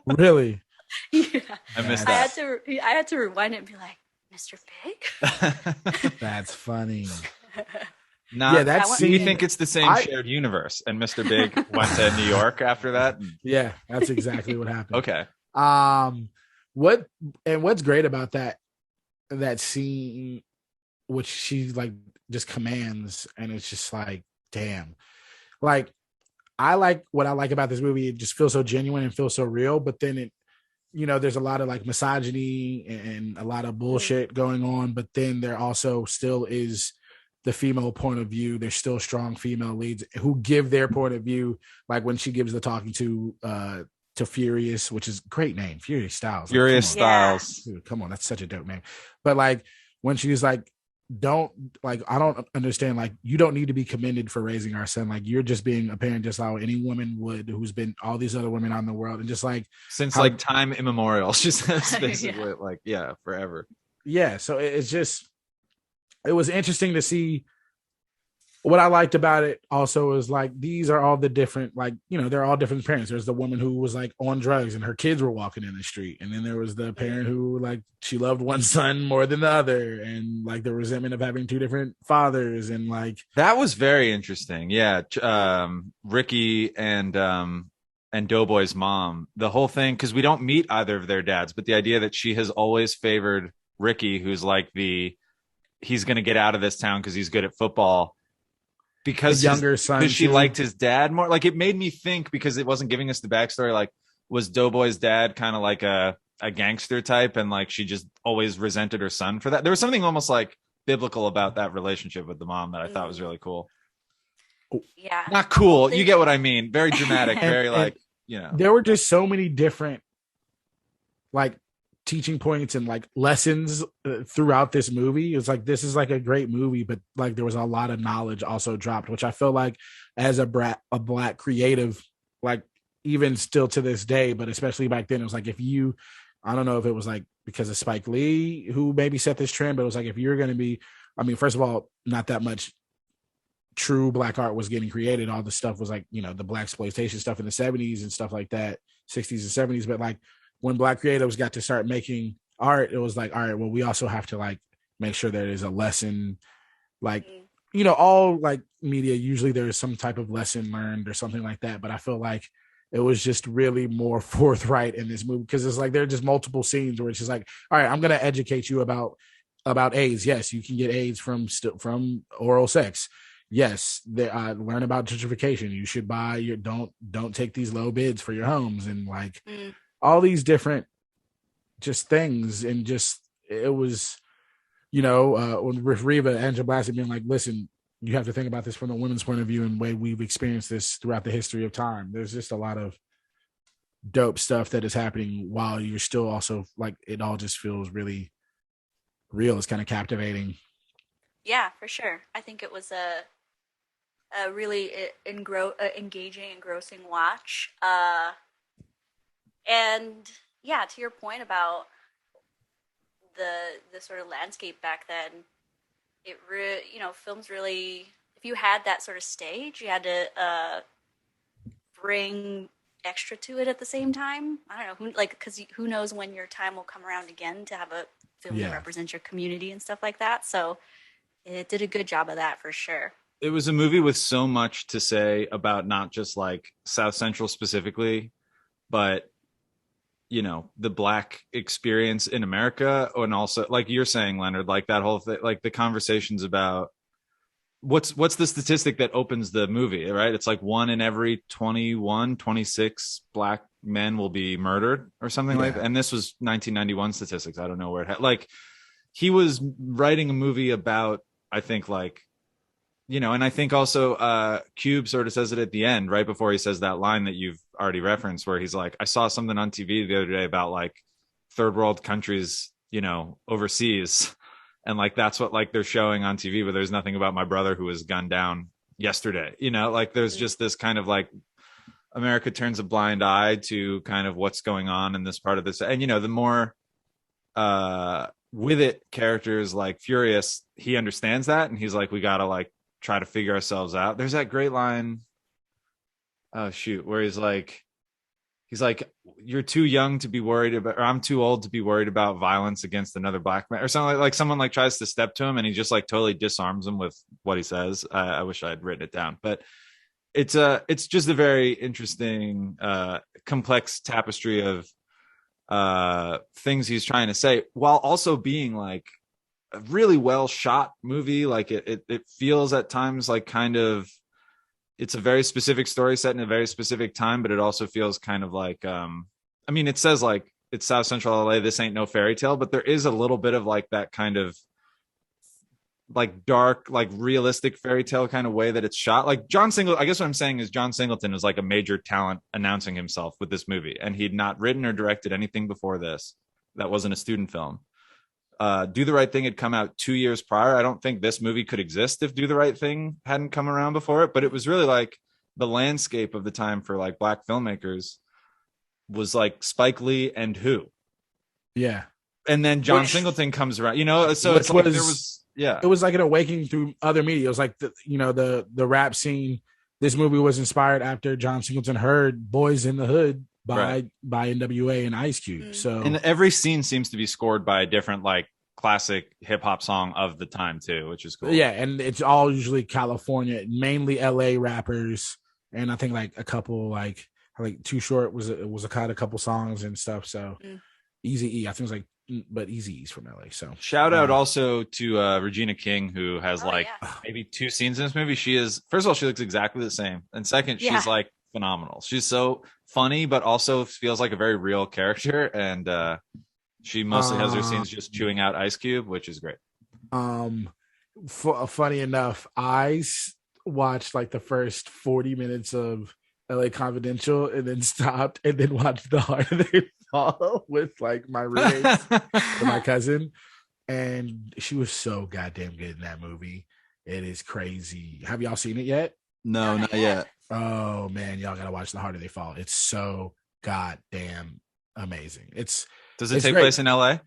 Really? Yeah. I missed that. I had to rewind it and be like, Mr. Big? That's funny. Do you think it's the same shared universe? And Mr. Big went to New York after that? Yeah, that's exactly what happened. Okay. What's great about that scene, which she like just commands, and it's just like, damn. Like, what I like about this movie, it just feels so genuine and feels so real, but then there's a lot of like misogyny and a lot of bullshit going on, but then there also still is the female point of view. There's still strong female leads who give their point of view, like when she gives the talking to Furious, which is a great name, Furious Styles. Furious Styles. Dude, come on, that's such a dope name. But like when she's like, I don't understand, like, you don't need to be commended for raising our son. Like, you're just being a parent just how any woman would who's been all these other women out in the world, and just like since like time immemorial. She says basically forever. Yeah, so it was interesting to see. What I liked about it also is like these are all the different, like, they're all different parents. There's the woman who was like on drugs and her kids were walking in the street, and then there was the parent who like she loved one son more than the other, and like the resentment of having two different fathers, and like that was very interesting. Yeah, Ricky and Doughboy's mom, the whole thing, because we don't meet either of their dads, but the idea that she has always favored Ricky, who's like he's going to get out of this town because he's good at football. Because younger son, because she liked his dad more. Like, it made me think, because it wasn't giving us the backstory. Like, was Doughboy's dad kind of like a gangster type, and like she just always resented her son for that? There was something almost like biblical about that relationship with the mom that I thought was really cool. Yeah, not cool. You get what I mean? Very dramatic. Very like There were just so many different like teaching points and like lessons throughout this movie. It's like, this is like a great movie, but like there was a lot of knowledge also dropped, which I feel like as a black creative, like even still to this day, but especially back then, it was like, I don't know if it was like because of Spike Lee who maybe set this trend, but it was like, if you're going to be, I mean, first of all, not that much true black art was getting created. All the stuff was like, the blaxploitation stuff in the 70s and stuff like that, 60s and 70s. But like, when black creatives got to start making art, it was like, all right, well, we also have to like make sure there is a lesson. Like, all like media, usually there is some type of lesson learned or something like that. But I feel like it was just really more forthright in this movie, because it's like there are just multiple scenes where it's just like, all right, I'm going to educate you about AIDS. Yes, you can get AIDS from oral sex. Yes, learn about gentrification. You should buy don't take these low bids for your homes, and like all these different just things. And just, it was, with Reva, Angela Bassett being like, listen, you have to think about this from the women's point of view and the way we've experienced this throughout the history of time. There's just a lot of dope stuff that is happening while you're still also like, it all just feels really real. It's kind of captivating. Yeah, for sure. I think it was a really engaging, engrossing watch. And yeah, to your point about the sort of landscape back then, films really, if you had that sort of stage, you had to bring extra to it at the same time. I don't know, because who knows when your time will come around again to have a film that represents your community and stuff like that. So it did a good job of that for sure. It was a movie with so much to say about not just like South Central specifically, but the black experience in America. And also, like you're saying, Leonard, like that whole thing, like the conversations about what's the statistic that opens the movie, right? It's like 1 in every 26 black men will be murdered or something like that. And this was 1991 statistics. I don't know where it had, like, he was writing a movie about, I think, like, and I think also Cube sort of says it at the end, right before he says that line that you've already referenced, where he's like, I saw something on TV the other day about like third world countries, overseas. And like, that's what like they're showing on TV, but there's nothing about my brother who was gunned down yesterday. Like there's just this kind of like, America turns a blind eye to kind of what's going on in this part of this. And, the more with it characters like Furious, he understands that. And he's like, we got to like try to figure ourselves out. There's that great line, where he's like, you're too young to be worried about, or I'm too old to be worried about violence against another black man, or something like someone like tries to step to him and he just like totally disarms him with what he says. I wish I had written it down, but it's just a very interesting, complex tapestry of things he's trying to say, while also being like a really well shot movie. Like it feels at times like kind of, it's a very specific story set in a very specific time, but it also feels kind of like, it says like it's South Central LA. This ain't no fairy tale, but there is a little bit of like that kind of like dark, like realistic fairy tale kind of way that it's shot. Like I guess what I'm saying is John Singleton is like a major talent announcing himself with this movie, and he'd not written or directed anything before this that wasn't a student film. Do the Right Thing had come out 2 years prior. I don't think this movie could exist if Do the Right Thing hadn't come around before it, but it was really like the landscape of the time for like black filmmakers was like Spike Lee and who? Yeah. And then John Singleton comes around, so it's like it was like an awakening through other media. It was like the rap scene. This movie was inspired after John Singleton heard Boys in the Hood by NWA and Ice Cube. So and every scene seems to be scored by a different like classic hip hop song of the time too, which is cool. Yeah, and it's all usually California, mainly LA rappers, and I think like a couple like Too Short was a couple songs and stuff. So Easy E, I think it was like, but Easy E's from LA. So shout out also to Regina King, who has maybe 2 scenes in this movie. She is, first of all, she looks exactly the same, and second, she's like phenomenal. She's so funny, but also feels like a very real character, and she mostly has her scenes just chewing out Ice Cube, which is great. Funny enough, I watched like the first 40 minutes of LA Confidential and then stopped and then watched The Harder They Fall with like my roommates and my cousin, and she was so goddamn good in that movie. It is crazy. Have y'all seen it yet? No, not yet. Oh man, y'all gotta watch The Harder They Fall. It's so goddamn amazing. Does it take place in LA?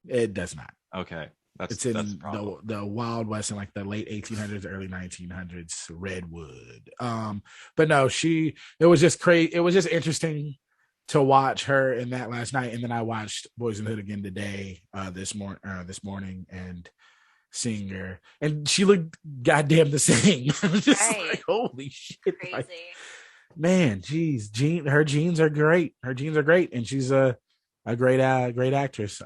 It does not. Okay. It's in the Wild West in like the late 1800s, early 1900s, Redwood. But no, it was just crazy. It was just interesting to watch her in that last night, and then I watched Boys in the Hood again today, this morning, and seeing her, and she looked goddamn the same. I was just like, holy shit, crazy. Like, man, geez, her genes are great. Her genes are great, and she's a great actress.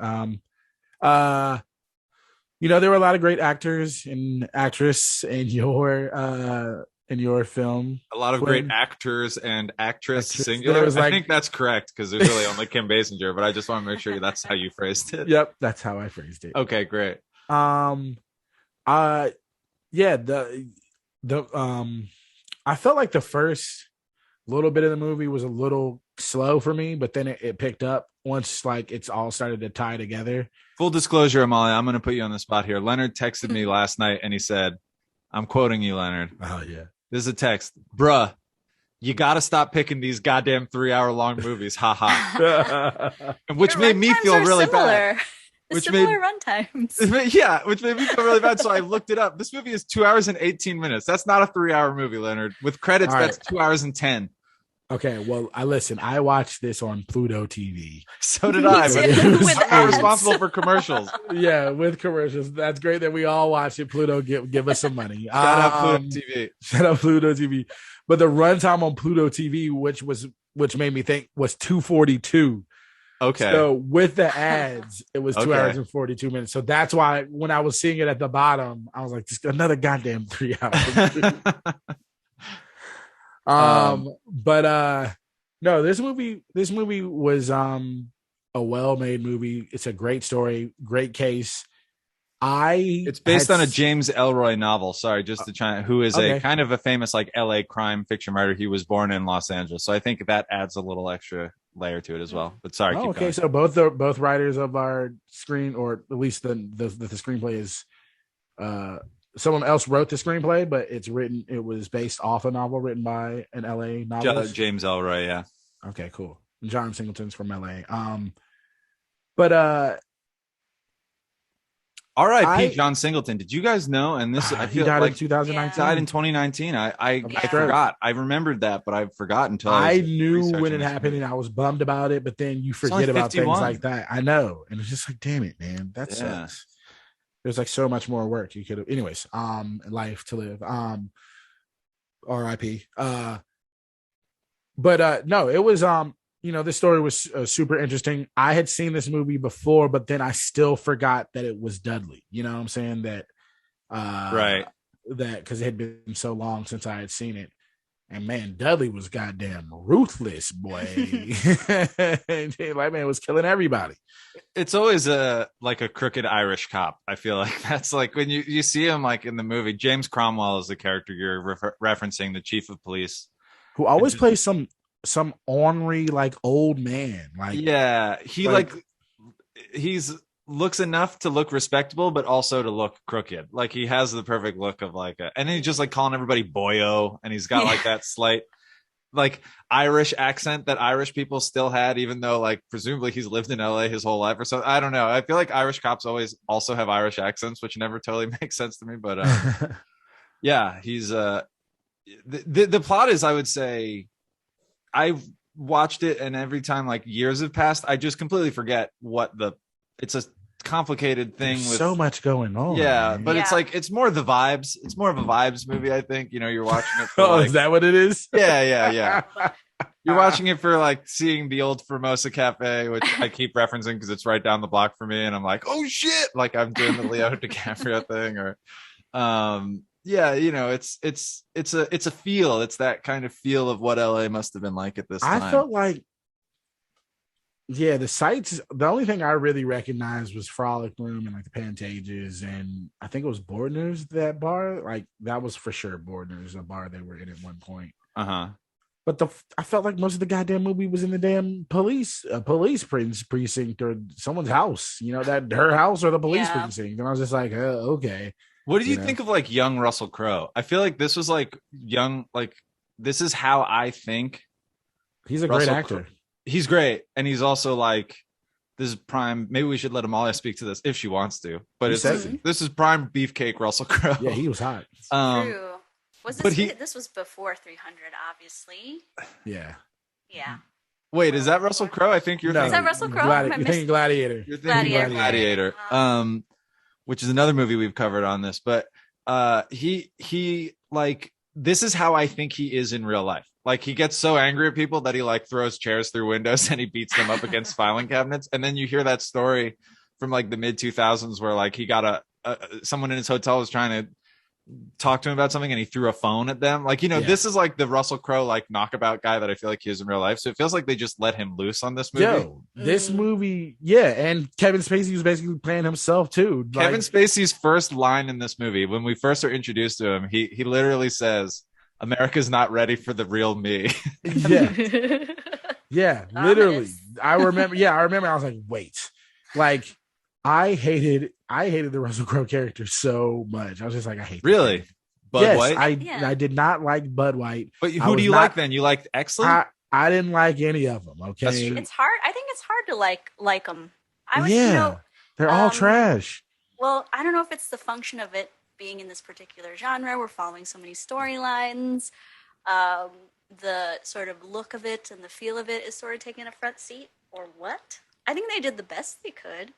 There were a lot of great actors and actress in your film. A lot of great actors and actress singular. I think that's correct because there's really only Kim Basinger, but I just want to make sure that's how you phrased it. Yep, that's how I phrased it. Okay, great. I felt like the first little bit of the movie was a little slow for me, but then it picked up once like it's all started to tie together. Full disclosure, Amalia, I'm going to put you on the spot here. Leonard texted me last night and he said, I'm quoting you, Leonard. Oh yeah. This is a text. Bruh, you got to stop picking these goddamn 3-hour long movies. Ha ha. Which made me feel really bad. Similar runtimes. Yeah, which made me feel really bad. So I looked it up. This movie is 2 hours and 18 minutes. That's not a 3-hour movie, Leonard. With credits, that's 2 hours and 10. Okay, well, I watched this on Pluto TV. So did I. But I'm responsible for commercials. Yeah, with commercials. That's great that we all watch it. Pluto, give us some money. Shout out Pluto TV. Shout out Pluto TV. But the runtime on Pluto TV, which made me think, was 2:42. Okay. So with the ads, it was 2 hours and 42 minutes. So that's why when I was seeing it at the bottom, I was like, just another goddamn 3 hours. No, this movie was a well-made movie. It's a great story, great case. It's based on a James Ellroy novel. Sorry, just to try, who is a kind of a famous like LA crime fiction writer. He was born in Los Angeles, so I think that adds a little extra layer to it as well. But sorry, keep going. So both writers of our screen, or at least the screenplay is someone else wrote the screenplay, but it was based off a novel written by an LA novelist. James Ellroy, yeah. Okay, cool. John Singleton's from LA. R.I.P. John Singleton. Did you guys know? And this, I feel died like in 2019. Died in 2019. I forgot. I remembered that, but I forgot until I knew when it happened, and I was bummed about it. But then you forget about things like that. I know, and it's just like, damn it, man, that sucks. There's like so much more work you could have. Anyways, life to live. R.I.P. No, it was this story was super interesting. I had seen this movie before, but then I still forgot that it was Dudley. You know what I'm saying? That right. That because it had been so long since I had seen it. And man, Dudley was goddamn ruthless, boy. Like man was killing everybody. It's always a crooked Irish cop. I feel like that's like when you see him like in the movie. James Cromwell is the character you're referencing, the chief of police, who always plays some ornery like old man. Like yeah, he's looks enough to look respectable, but also to look crooked. Like he has the perfect look of like and then he's just like calling everybody boyo, and he's got like that slight like Irish accent that Irish people still had, even though like presumably he's lived in LA his whole life or so. I don't know. I feel like Irish cops always also have Irish accents, which never totally makes sense to me. But yeah, he's the plot is, I would say, I've watched it, and every time like years have passed, I just completely forget it's a complicated thing. There's with so much going on. Yeah, man. but it's like it's more the vibes. It's more of a vibes movie, I think. You're watching it for Oh, is that what it is? Yeah. You're watching it for like seeing the old Formosa Cafe, which I keep referencing because it's right down the block for me, and I'm like, oh shit, like I'm doing the Leo DiCaprio thing, or yeah, it's a feel. It's that kind of feel of what LA must have been like at this time. I felt like, yeah, the sites, the only thing I really recognized was Frolic Room and like the Pantages, and I think it was Bordner's, that bar. Like that was for sure Bordner's, a bar they were in at one point. But I felt like most of the goddamn movie was in the damn police precinct or someone's house, that her house or the police precinct. And I was just like, okay. What did you think of like young Russell Crowe? I feel like this was like young, like this is how I think. He's a great actor. He's great, and he's also like, this is prime. Maybe we should let Amalia speak to this if she wants to. But this is prime beefcake Russell Crowe. Yeah, he was hot. True. This was before 300, obviously. Yeah. Yeah. Wait, is that Russell Crowe? I think you're. Is that Russell Crowe? You're thinking Gladiator. You're thinking Gladiator. Which is another movie we've covered on this, but he like, this is how I think he is in real life. Like he gets so angry at people that he like throws chairs through windows and he beats them up against filing cabinets. And then you hear that story from like the mid 2000s where like he got someone in his hotel was trying to talk to him about something and he threw a phone at them. Like, this is like the Russell Crowe like knockabout guy that I feel like he is in real life. So it feels like they just let him loose on this movie. This movie, and Kevin Spacey was basically playing himself too. Kevin Spacey's first line in this movie, when we first are introduced to him, he literally says, "America's not ready for the real me." Yeah, literally. I remember. I was like, wait, like I hated the Russell Crowe character so much. I was just like, I hate. Really, Bud White? I did not like Bud White. But who do you like then? You liked Exley? I didn't like any of them. Okay, it's hard. I think it's hard to like them. They're all trash. Well, I don't know if it's the function of it being in this particular genre. We're following so many storylines. The sort of look of it and the feel of it is sort of taking a front seat, or what? I think they did the best they could.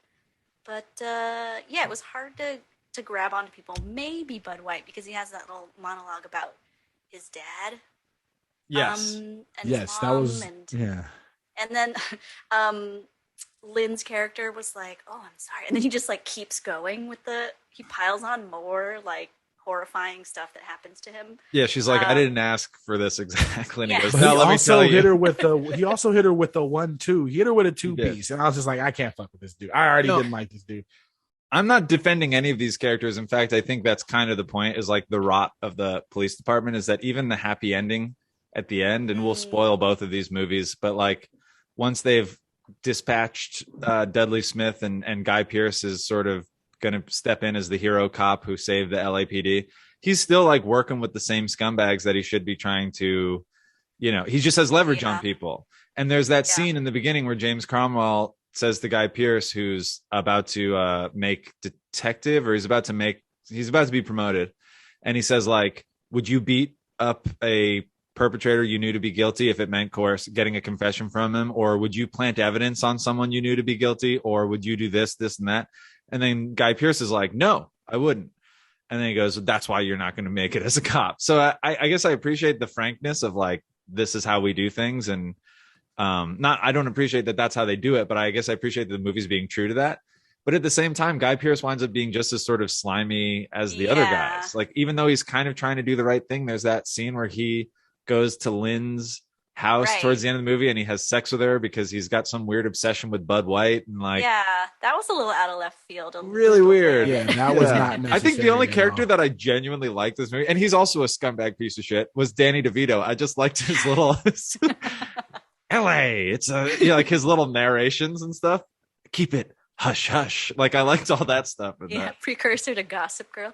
But it was hard to grab onto people. Maybe Bud White, because he has that little monologue about his dad. Yes. And his mom, And then Lynn's character was like, "Oh, I'm sorry," and then he just like keeps going with he piles on more like horrifying stuff that happens to him. Yeah, she's like, "I didn't ask for this exactly." And he goes, "No, let me tell you." He also hit her with the 1-2. He hit her with a 2-piece, and I was just like, "I can't fuck with this dude. I already didn't like this dude." I'm not defending any of these characters. In fact, I think that's kind of the point, is like the rot of the police department is that even the happy ending at the end, and we'll spoil both of these movies, but like once they've dispatched Dudley Smith and Guy Pearce is sort of going to step in as the hero cop who saved the LAPD, he's still like working with the same scumbags that he should be trying to, he just has leverage on people. And there's that scene in the beginning where James Cromwell says to Guy Pearce, who's about to make detective, or he's about to be promoted. And he says like, "Would you beat up a perpetrator you knew to be guilty if it meant getting a confession from him? Or would you plant evidence on someone you knew to be guilty? Or would you do this, and that?" And then Guy Pearce is like, "No, I wouldn't." And then he goes, "That's why you're not going to make it as a cop." So I guess I appreciate the frankness of like, this is how we do things. And I don't appreciate that that's how they do it, but I guess I appreciate the movie's being true to that. But at the same time, Guy Pearce winds up being just as sort of slimy as the other guys. Like, even though he's kind of trying to do the right thing, there's that scene where he goes to Lynn's house Right. towards the end of the movie, and he has sex with her because he's got some weird obsession with Bud White, and like, Yeah, that was a little out of left field. really little weird. bit. Yeah, that was not I think the only necessary at character all. that I genuinely liked this movie, and he's also a scumbag piece of shit, was Danny DeVito. I just liked his little LA. It's like his little narrations and stuff. Keep it hush hush. Like, I liked all that stuff. In Yeah, that. precursor to Gossip Girl.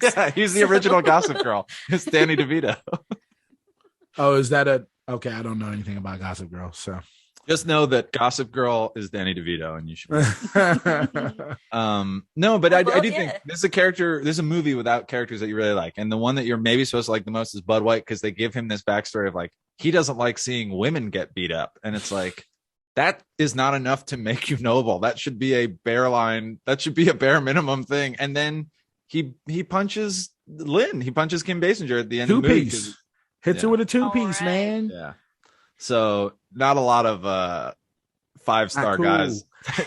Yeah, he's the original Gossip Girl. It's Danny DeVito. Oh, is that a okay? I don't know anything about Gossip Girl, so Just know that Gossip Girl is Danny DeVito, and you should. No, but I do think this is a character. There's a movie without characters that you really like, and the one that you're maybe supposed to like the most is Bud White, because they give him this backstory of like he doesn't like seeing women get beat up, and it's like that is not enough to make you noble. That should be a bare line. That should be a bare minimum thing. And then he punches Lynn. He punches Kim Basinger at the end of the movie. Two-piece. Hits her with a two-piece, right. man. Yeah. So not a lot of 5-star Cool. guys.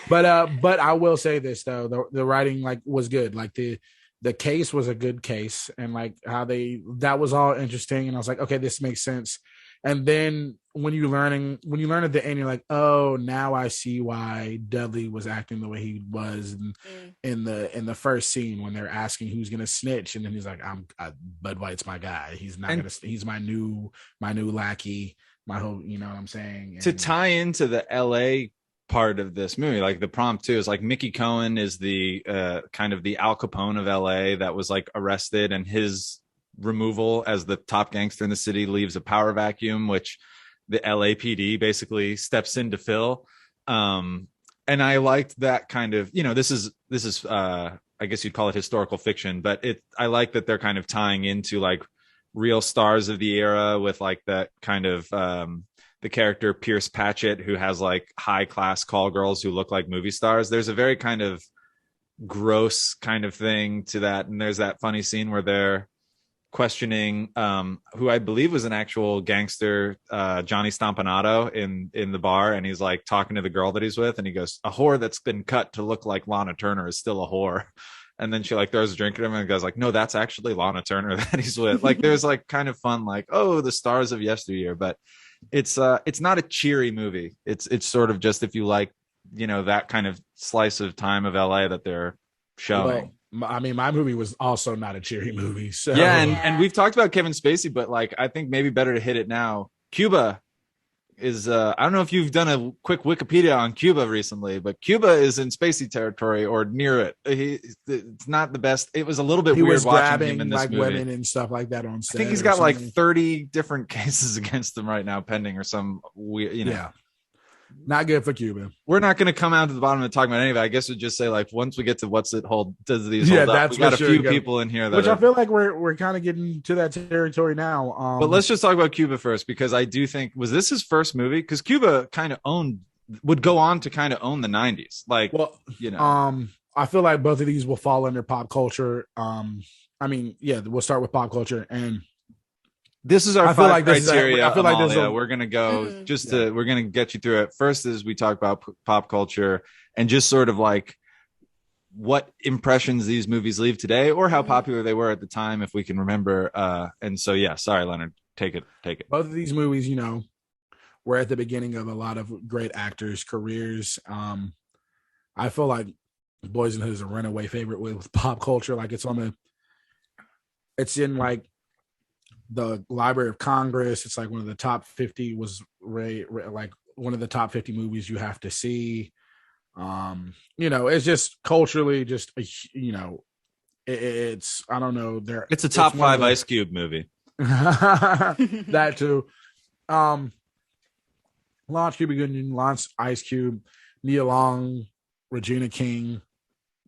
But I will say this though, the writing like was good. Like the case was a good case, and like how that was all interesting. And I was like, okay, this makes sense. And then when you learn at the end, you're like, oh, now I see why Dudley was acting the way he was in the first scene when they're asking who's gonna snitch, and then he's like, Bud White's my guy. He's not gonna. He's my new lackey. My whole, you know what I'm saying. To tie into the LA part of this movie, like the prompt too, is like Mickey Cohen is the kind of the Al Capone of LA that was like arrested, and his removal as the top gangster in the city leaves a power vacuum, which the LAPD basically steps in to fill. And I liked that kind of, this is I guess you'd call it historical fiction, but I like that they're kind of tying into like real stars of the era with like that kind of the character Pierce Patchett, who has like high class call girls who look like movie stars. There's a very kind of gross kind of thing to that, and there's that funny scene where they're questioning who I believe was an actual gangster, Johnny Stompanato in the bar, and he's like talking to the girl that he's with, and he goes, a whore that's been cut to look like Lana Turner is still a whore. And then she like throws a drink at him, and goes like, no, that's actually Lana Turner that he's with. Like there's like kind of fun, like, oh, the stars of yesteryear. But it's not a cheery movie. It's sort of just, if you like, that kind of slice of time of LA that they're showing. Well, I mean, my movie was also not a cheery movie. So yeah, and we've talked about Kevin Spacey, but like I think maybe better to hit it now. Cuba is I don't know if you've done a quick Wikipedia on Cuba recently, but Cuba is in Spacey territory or near it. It's not the best. It was a little bit weird watching him in this like movie. women and stuff like that on set. I think he's got like 30 different cases against him right now pending, or some weird, Yeah. Not good for Cuba. We're not going to come out to the bottom and talk about any of it. I guess we'd just say like once we get to does these hold up? We got a few people in here that which I feel like we're kind of getting to that territory now. But let's just talk about Cuba first, because I do think, was this his first movie? Because Cuba kind of would go on to kind of own the 90s. Like, well, I feel like both of these will fall under pop culture. I mean, yeah, we'll start with pop culture, and this is our criteria. I feel like this we're gonna go we're gonna get you through it. First is we talk about pop culture and just sort of like what impressions these movies leave today, or how popular they were at the time, if we can remember. And so, yeah, sorry, Leonard, take it. Both of these movies, were at the beginning of a lot of great actors' careers. I feel like Boyz n the Hood is a runaway favorite with pop culture. Like it's in like the Library of Congress. It's like one of the top 50 like one of the top 50 movies you have to see. It's just culturally it's I don't know. It's a top 5 Ice Cube movie. That too. Launch Cuba Gooding, Launch Ice Cube, Nia Long, Regina King,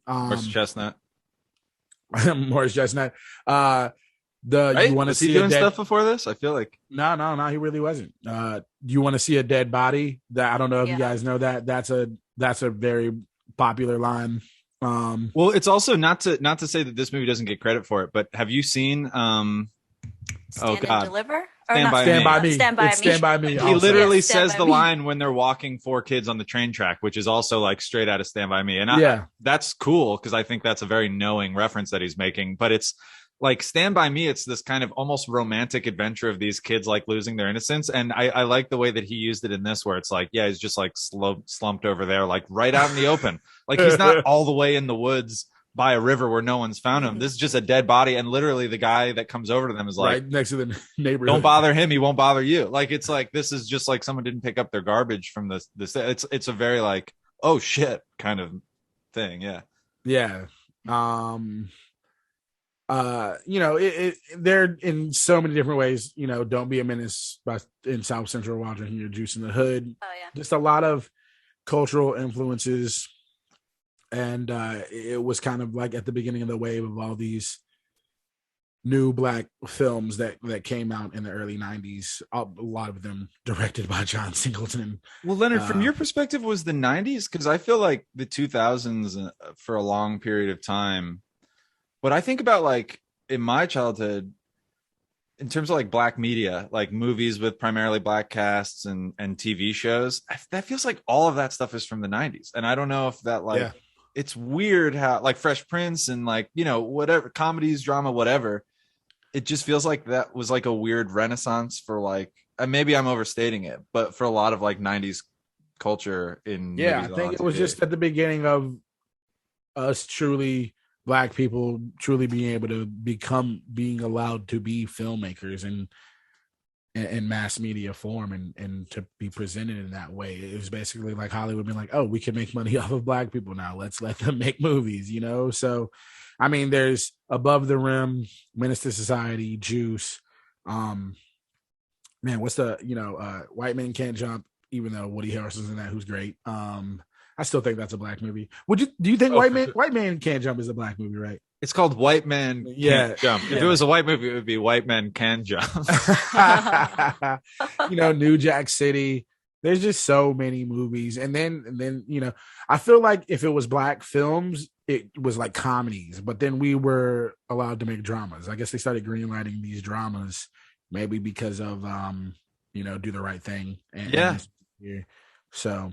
Morris Chestnut. Morris Chestnut. Right? You want to see doing stuff before this? I feel like no, he really wasn't. You want to see a dead body? That I don't know if you guys know that. That's a very popular line. Well, it's also not to say that this movie doesn't get credit for it, but have you seen Stand and Deliver? Stand by me. He literally says the line when they're walking 4 kids on the train track, which is also like straight out of Stand by Me. And that's cool, because I think that's a very knowing reference that he's making. But it's like Stand By Me, it's this kind of almost romantic adventure of these kids like losing their innocence. And I like the way that he used it in this, where it's like, yeah, he's just like slumped over there, like right out in the open. Like he's not all the way in the woods by a river where no one's found him. This is just a dead body. And literally the guy that comes over to them is like, right next to the neighborhood. Don't bother him. He won't bother you. Like, it's like, this is just like someone didn't pick up their garbage from this. It's a very like, oh shit kind of thing. Yeah. Yeah. They're in so many different ways. Don't Be a Menace in South Central Washington, Your Juice in the Hood. Oh yeah, just a lot of cultural influences, and it was kind of like at the beginning of the wave of all these new Black films that came out in the early 90s. A lot of them directed by John Singleton. Well, Leonard, from your perspective, was the 90s? Because I feel like the 2000s for a long period of time. But I think about like in my childhood, in terms of like Black media, like movies with primarily Black casts and TV shows, that feels like all of that stuff is from the 90s. And I don't know if that like, it's weird how like Fresh Prince and like, whatever, comedies, drama, whatever. It just feels like that was like a weird renaissance for like, and maybe I'm overstating it, but for a lot of like 90s culture in. Yeah, I think it was just at the beginning of us truly Black people truly being able to being allowed to be filmmakers and in mass media form and to be presented in that way. It was basically like Hollywood being like, oh, we can make money off of Black people now. Let's let them make movies, So, I mean, there's Above the Rim, Menace to Society, Juice. Man, what's the, White Men Can't Jump, even though Woody Harrelson's in that, who's great. I still think that's a Black movie. Do you think White Man Can't Jump is a Black movie, right? It's called White Man Can't Jump. If it was a white movie, it would be White Men Can Jump. New Jack City. There's just so many movies. And then, I feel like if it was Black films, it was like comedies, but then we were allowed to make dramas. I guess they started greenlighting these dramas, maybe because of, Do the Right Thing. So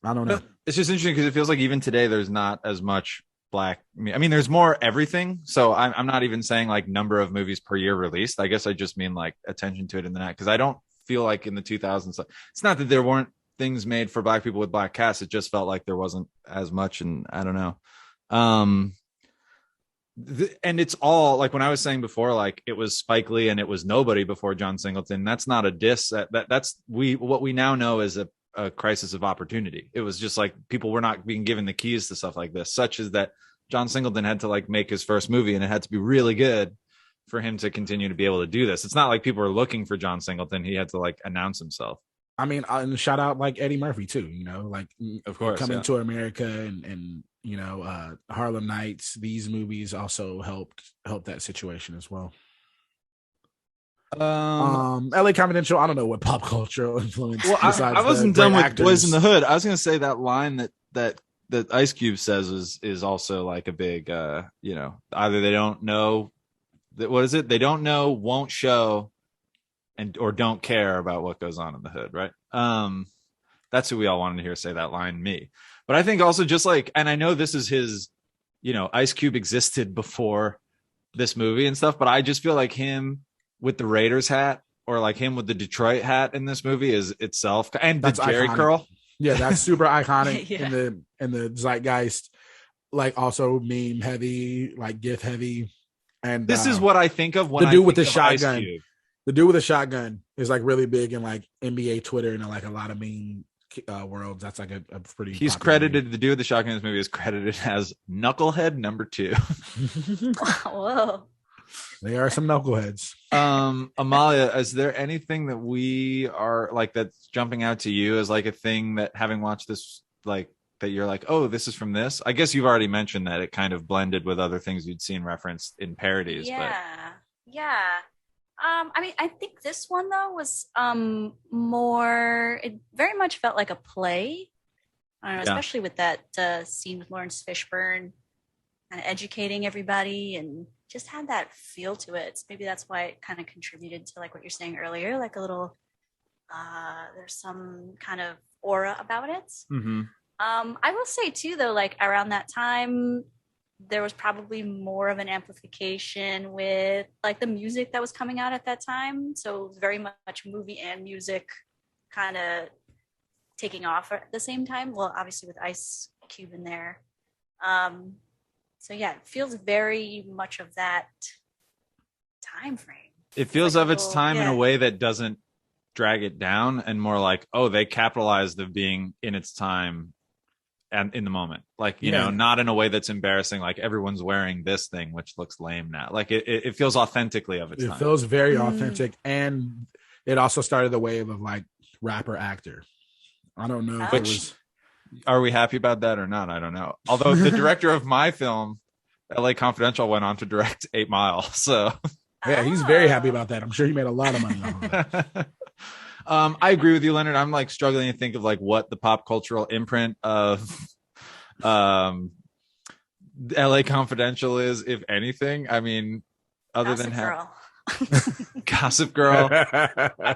I don't know. It's just interesting because it feels like even today, there's not as much Black. I mean, there's more everything. So I'm not even saying like number of movies per year released. I guess I just mean like attention to it in the night. Because I don't feel like in the 2000s, it's not that there weren't things made for Black people with Black casts. It just felt like there wasn't as much. And I don't know. And it's all like when I was saying before, like it was Spike Lee and it was nobody before John Singleton. That's not a diss. That's what we now know is a crisis of opportunity. It was just like people were not being given the keys to stuff like this, such as that John Singleton had to like make his first movie and it had to be really good for him to continue to be able to do this. It's not like people were looking for John Singleton. He had to like announce himself. I mean, and shout out like Eddie Murphy too, like of course Coming to America and Harlem Nights. These movies also helped that situation as well. LA Confidential, I don't know what pop culture influence. Well, I wasn't done with Boyz in the Hood. I was going to say that line that Ice Cube says is also like a big either they don't know that, what is it? They don't know, won't show, or don't care about what goes on in the hood, right? That's who we all wanted to hear say that line, me. But I think also just like, and I know this is his, Ice Cube existed before this movie and stuff, but I just feel like him with the Raiders hat or like him with the Detroit hat in this movie is itself, and the Jerry curl. Yeah, that's super iconic in the zeitgeist, like also meme heavy, like GIF heavy. And this is what I think of when the dude I with the think of shotgun. The dude with the shotgun is like really big in like NBA Twitter and like a lot of meme worlds. That's like a pretty. He's credited movie. The dude with the shotgun in this movie is credited as Knucklehead number 2. Whoa. They are some knuckleheads. Amalia, is there anything that we are like that's jumping out to you as like a thing that, having watched this, like that you're like, oh, this is from this? I guess you've already mentioned that it kind of blended with other things you'd seen referenced in parodies. Yeah. I mean, I think this one though was more. It very much felt like a play. I don't know, especially with that scene with Lawrence Fishburne, kind of educating everybody and just had that feel to it. Maybe that's why it kind of contributed to like what you're saying earlier, like a little, there's some kind of aura about it. Mm-hmm. I will say too, though, like around that time, there was probably more of an amplification with like the music that was coming out at that time. So it was very much movie and music kind of taking off at the same time. Well, obviously with Ice Cube in there. So yeah, it feels very much of that time frame. It feels like of its time in a way that doesn't drag it down, and more like, oh, they capitalized of being in its time and in the moment. Like, you know, not in a way that's embarrassing, like everyone's wearing this thing, which looks lame now. Like it feels authentically of its time. It feels very authentic. And it also started the wave of like rapper actor. I don't know if it was... Are we happy about that or not? I don't know. Although the director of my film, LA Confidential, went on to direct 8 Mile. So yeah, he's very happy about that. I'm sure he made a lot of money on that. I agree with you, Leonard. I'm like struggling to think of like what the pop cultural imprint of LA Confidential is, if anything. I mean, other Gossip than Girl. Gossip Girl.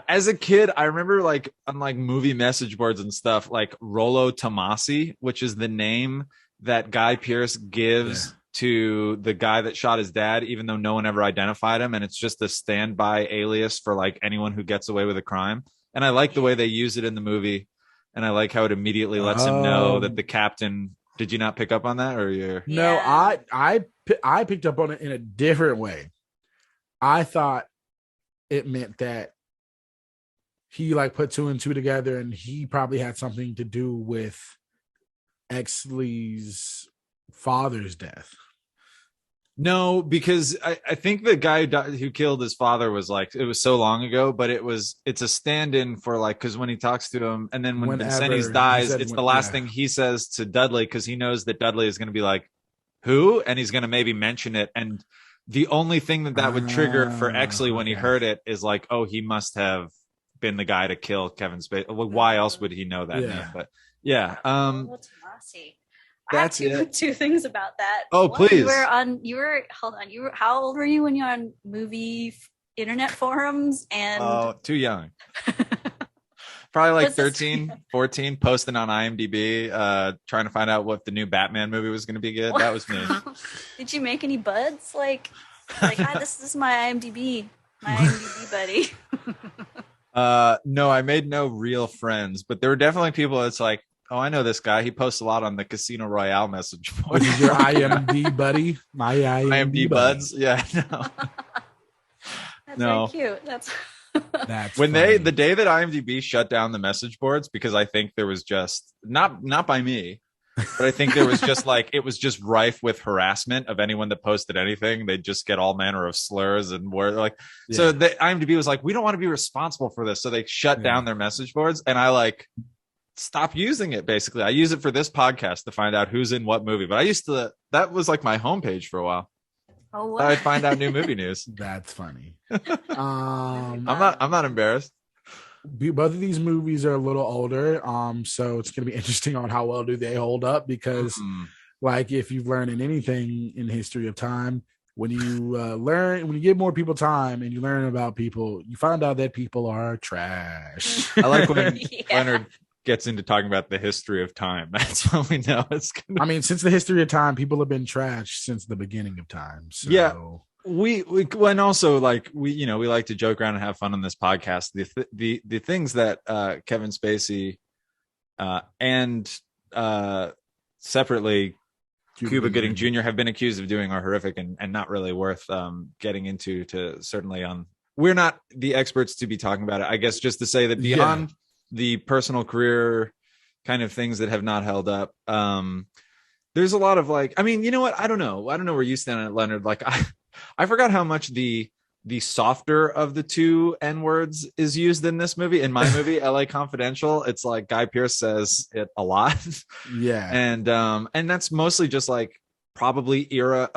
As a kid, I remember like on like movie message boards and stuff, like Rollo Tomasi, which is the name that Guy Pearce gives to the guy that shot his dad, even though no one ever identified him, and it's just a standby alias for like anyone who gets away with a crime. And I like the way they use it in the movie, and I like how it immediately lets him know that the captain... Did you not pick up on that, or you're... No, I picked up on it in a different way. I thought it meant that he like put 2 and 2 together, and he probably had something to do with Exley's father's death. No, because I think the guy who killed his father was like, it was so long ago, but it's a stand-in for like, because when he talks to him, and then when Vincennes dies, it's the last thing he says to Dudley, because he knows that Dudley is going to be like, who? And he's going to maybe mention it. And the only thing that would trigger for Exley when he heard it is like, oh, he must have been the guy to kill Kevin Spacey. Well, why else would he know that name? But yeah. That's two things about that. Oh, one, please. How old were you when you were on movie internet forums? And too young. Probably like 13, 14, posting on IMDb, trying to find out what the new Batman movie was going to be good. That was me. Did you make any buds? Like hi, this is my IMDb buddy. No, I made no real friends, but there were definitely people that's like, oh, I know this guy. He posts a lot on the Casino Royale message board. Which is your IMD buddy? My IMD buds? Yeah, no. That's very cute. That's when funny. The day that IMDb shut down the message boards, because I think there was just not by me, but I think there was just like, it was just rife with harassment of anyone that posted anything. They'd just get all manner of slurs and word like, so the IMDb was like, we don't want to be responsible for this. So they shut down their message boards, and I like stop using it. Basically, I use it for this podcast to find out who's in what movie, but that was like my homepage for a while. Oh, what? I'd find out new movie news. That's funny. I'm not embarrassed. Both of these movies are a little older, so it's going to be interesting on how well do they hold up, because like if you've learned in anything in the history of time, when you give more people time and you learn about people, you find out that people are trash. I like when Leonard gets into talking about the history of time. That's when we know it's gonna... I mean, since the history of time, people have been trash since the beginning of time. So. Yeah, we and also like we like to joke around and have fun on this podcast. The things that Kevin Spacey and separately Cuba Gooding Jr. have been accused of doing are horrific and not really worth getting into. We're not the experts to be talking about it. I guess just to say that beyond the personal career kind of things that have not held up, there's a lot of like, I mean, you know what? I don't know where you stand on it, Leonard. Like I forgot how much the softer of the two N words is used in this movie. In my movie, LA Confidential, it's like Guy Pearce says it a lot. Yeah. And that's mostly just like probably era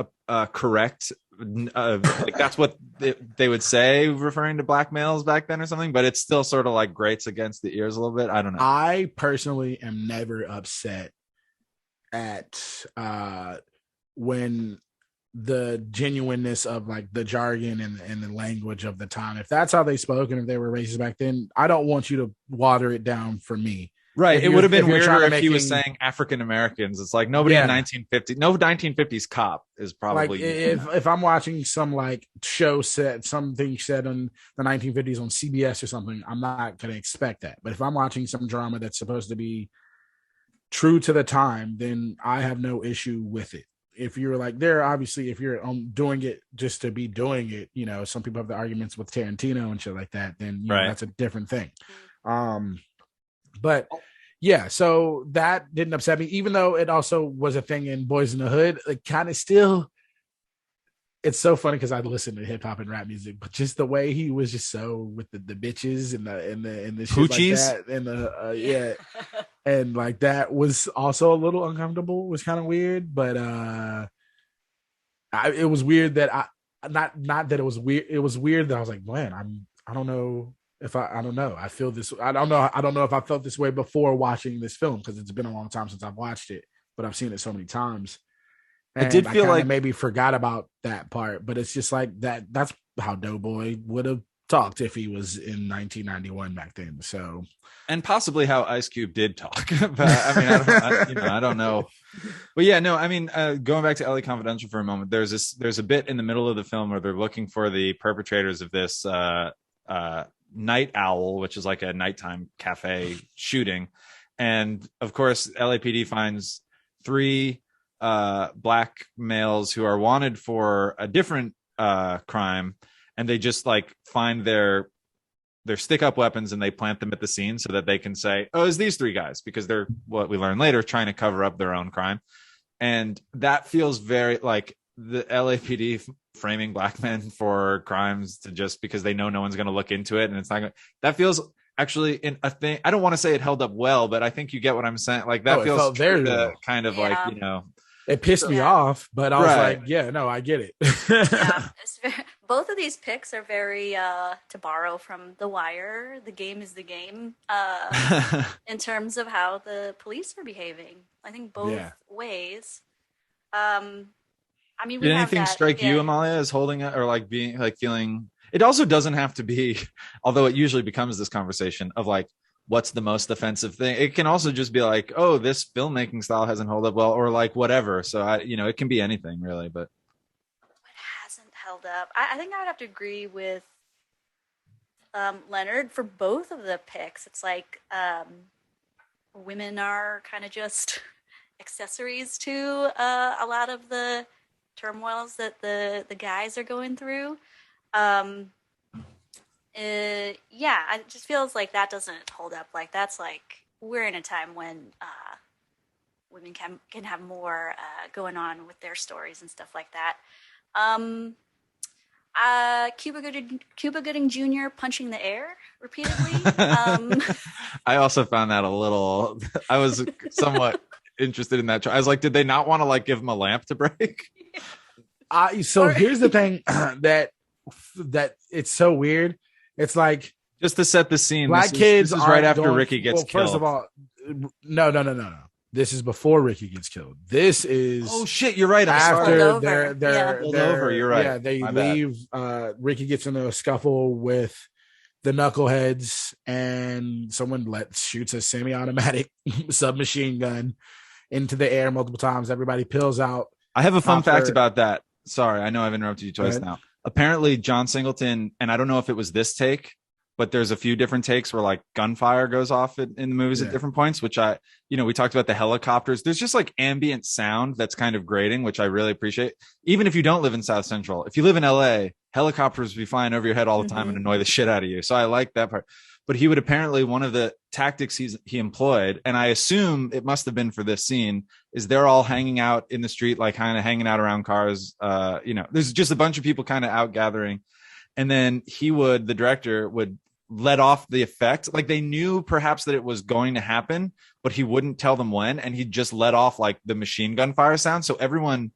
correct. Like that's what they would say referring to black males back then or something, but it's still sort of like grates against the ears a little bit. I don't know. I personally am never upset at when the genuineness of like the jargon and the language of the time, if that's how they spoke and if they were racist back then, I don't want you to water it down for me. Right. It would have been weirder if he was making- saying African Americans. It's like nobody in Yeah. 1950, no 1950s cop is probably. Like if I'm watching some like show set, something said in the 1950s on CBS or something, I'm not going to expect that. But if I'm watching some drama that's supposed to be true to the time, then I have no issue with it. If you're like there, obviously, if you're doing it just to be doing it, you know, some people have the arguments with Tarantino and shit like that. Then you know, that's a different thing. But yeah, so that didn't upset me, even though it also was a thing in Boys in the Hood. It kind of still. It's so funny because I listen to hip hop and rap music, but just the way he was just so with the bitches and the shit Poochies? like that, and the and like that was also a little uncomfortable. It was kind of weird, but it was weird that not that it was weird. It was weird that I was like, man, I don't know if I don't know. I feel this. I don't know if I felt this way before watching this film because it's been a long time since I've watched it, but I've seen it so many times. And I did feel like maybe forgot about that part, but it's just like that. That's how Doughboy would have talked if he was in 1991 back then. So, and possibly how Ice Cube did talk. But I mean, I don't know. But yeah, no, I mean, going back to LA Confidential for a moment, there's a bit in the middle of the film where they're looking for the perpetrators of this Night Owl, which is like a nighttime cafe shooting, and of course, LAPD finds 3 black males who are wanted for a different crime, and they just like find their stick up weapons and they plant them at the scene so that they can say, oh, it's these 3 guys, because they're, what we learn later, trying to cover up their own crime. And that feels very like the LAPD framing black men for crimes to just because they know no one's going to look into it, and it's not gonna, that feels actually in a thing. I don't want to say it held up well, but I think you get what I'm saying. Like that feels very kind of like, you know, it pissed me off, but I was like, yeah, no, I get it. Both of these picks are very, to borrow from The Wire, the game is the game, in terms of how the police are behaving. I think both ways. I mean, did anything strike you, Amalia, as holding it or like being like feeling? It also doesn't have to be, although it usually becomes this conversation of like, what's the most offensive thing? It can also just be like, oh, this filmmaking style hasn't held up well, or like whatever. So it can be anything really, but what hasn't held up? I think I would have to agree with Leonard for both of the picks. It's like women are kind of just accessories to a lot of the turmoils that the guys are going through. It just feels like that doesn't hold up. Like that's like we're in a time when women can have more going on with their stories and stuff like that. Cuba Gooding Jr. punching the air repeatedly. I also found that a little. I was somewhat interested in that. I was like, did they not want to like give him a lamp to break? So here's the thing that it's so weird. It's like just to set the scene. Black kids is right after Ricky gets killed. First of all, no. This is before Ricky gets killed. This is shit. You're right. After they're over. You're right. Yeah, they leave. Ricky gets into a scuffle with the knuckleheads, and someone shoots a semi-automatic submachine gun into the air multiple times. Everybody peels out. I have a fun fact about that. Sorry, I know I've interrupted you twice now. Apparently, John Singleton, and I don't know if it was this take, but there's a few different takes where like gunfire goes off in the movies at different points, which we talked about the helicopters. There's just like ambient sound that's kind of grating, which I really appreciate. Even if you don't live in South Central, if you live in LA, helicopters will be flying over your head all the time and annoy the shit out of you. So I like that part. But he would apparently, one of the tactics he employed, and I assume it must have been for this scene, is they're all hanging out in the street, like kind of hanging out around cars. There's just a bunch of people kind of out gathering. And then the director would let off the effect. Like they knew perhaps that it was going to happen, but he wouldn't tell them when. And he'd just let off like the machine gun fire sound. So everyone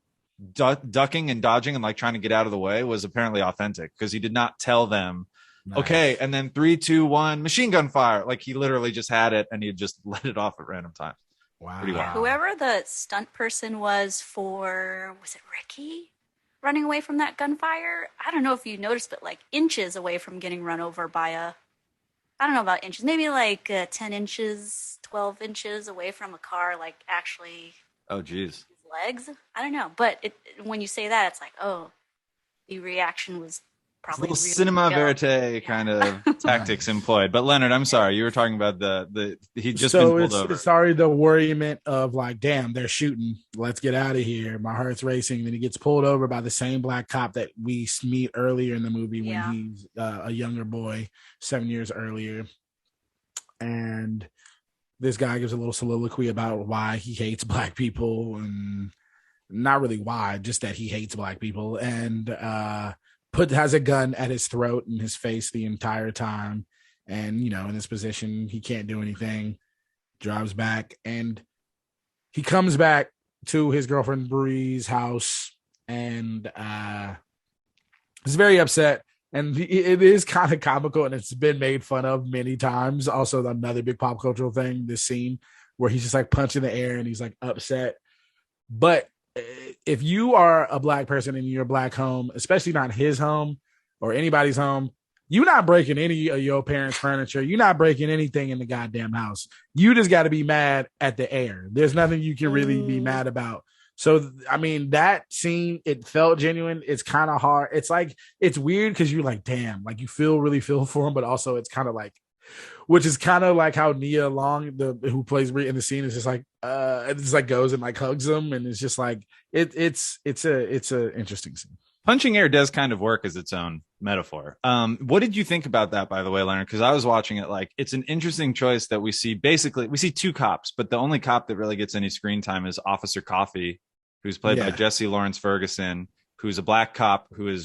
ducking and dodging and like trying to get out of the way was apparently authentic because he did not tell them. Nice. Okay, and then 3, 2, 1, machine gun fire. Like he literally just had it, and he just let it off at random times. Wow. Whoever the stunt person was it Ricky running away from that gunfire? I don't know if you noticed, but like inches away from getting run over by a I don't know about inches, maybe like 10 inches, 12 inches away from a car, like actually Oh, geez. legs. I don't know. But when you say that, it's like, oh, the reaction was It's a probably little really cinema real. verite kind of tactics employed. But Leonard, I'm sorry, you were talking about the he'd just been So pulled over. it's already the worriment of like, damn, they're shooting. Let's get out of here. My heart's racing. Then he gets pulled over by the same black cop that we meet earlier in the movie when Yeah. he's a younger boy, 7 years earlier. And this guy gives a little soliloquy about why he hates black people, and not really why, just that he hates black people, and has a gun at his throat and his face the entire time. And, you know, in this position, he can't do anything. Drives back, and he comes back to his girlfriend Bree's house, and is very upset. And it is kind of comical, and it's been made fun of many times. Also, another big pop cultural thing, this scene where he's just like punching the air and he's like upset. But if you are a black person in your black home, especially not his home or anybody's home, you're not breaking any of your parents' furniture. You're not breaking anything in the goddamn house. You just got to be mad at the air. There's nothing you can really be mad about. So, I mean, that scene, it felt genuine. It's kind of hard. It's like, it's weird because you're like, damn, like you really feel for him, but also it's kind of like, which is kind of like how Nia Long, who plays Brie in the scene, is just like, it just like goes and like hugs him, and it's just like, it's a interesting scene. Punching air does kind of work as its own metaphor. What did you think about that, by the way, Leonard? Because I was watching it, like, it's an interesting choice that we see two cops, but the only cop that really gets any screen time is Officer Coffey, who's played by Jesse Lawrence Ferguson, who's a black cop who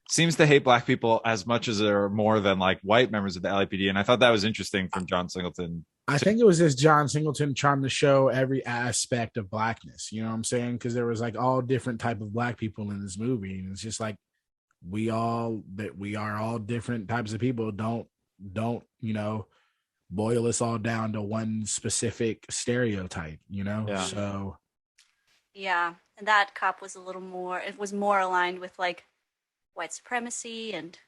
seems to hate black people as much as or more than like white members of the LAPD. And I thought that was interesting from John Singleton. I think it was just John Singleton trying to show every aspect of blackness. You know what I'm saying? Because there was like all different type of black people in this movie, and it's just like we are all different types of people. Don't you know, boil us all down to one specific stereotype. You know, so. Yeah, and that cop was more aligned with like white supremacy and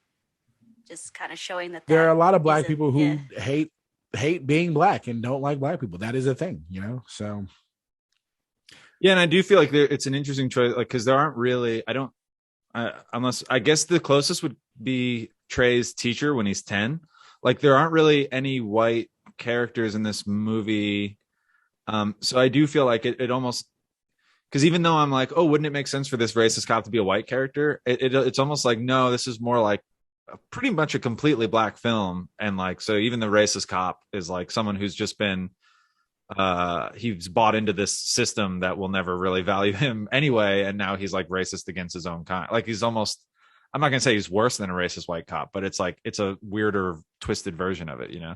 just kind of showing that there are a lot of black people who hate being black and don't like black people. That is a thing, you know? So. Yeah. And I do feel like it's an interesting choice, like, cause there aren't really, unless I guess the closest would be Trey's teacher when he's 10. Like there aren't really any white characters in this movie. So I do feel like it almost, because even though I'm like, oh, wouldn't it make sense for this racist cop to be a white character? It's almost like, no, this is more like pretty much a completely black film. And like, so even the racist cop is like someone who's just been, he's bought into this system that will never really value him anyway. And now he's like racist against his own kind. Like he's almost, I'm not going to say he's worse than a racist white cop, but it's like, it's a weirder, twisted version of it, you know?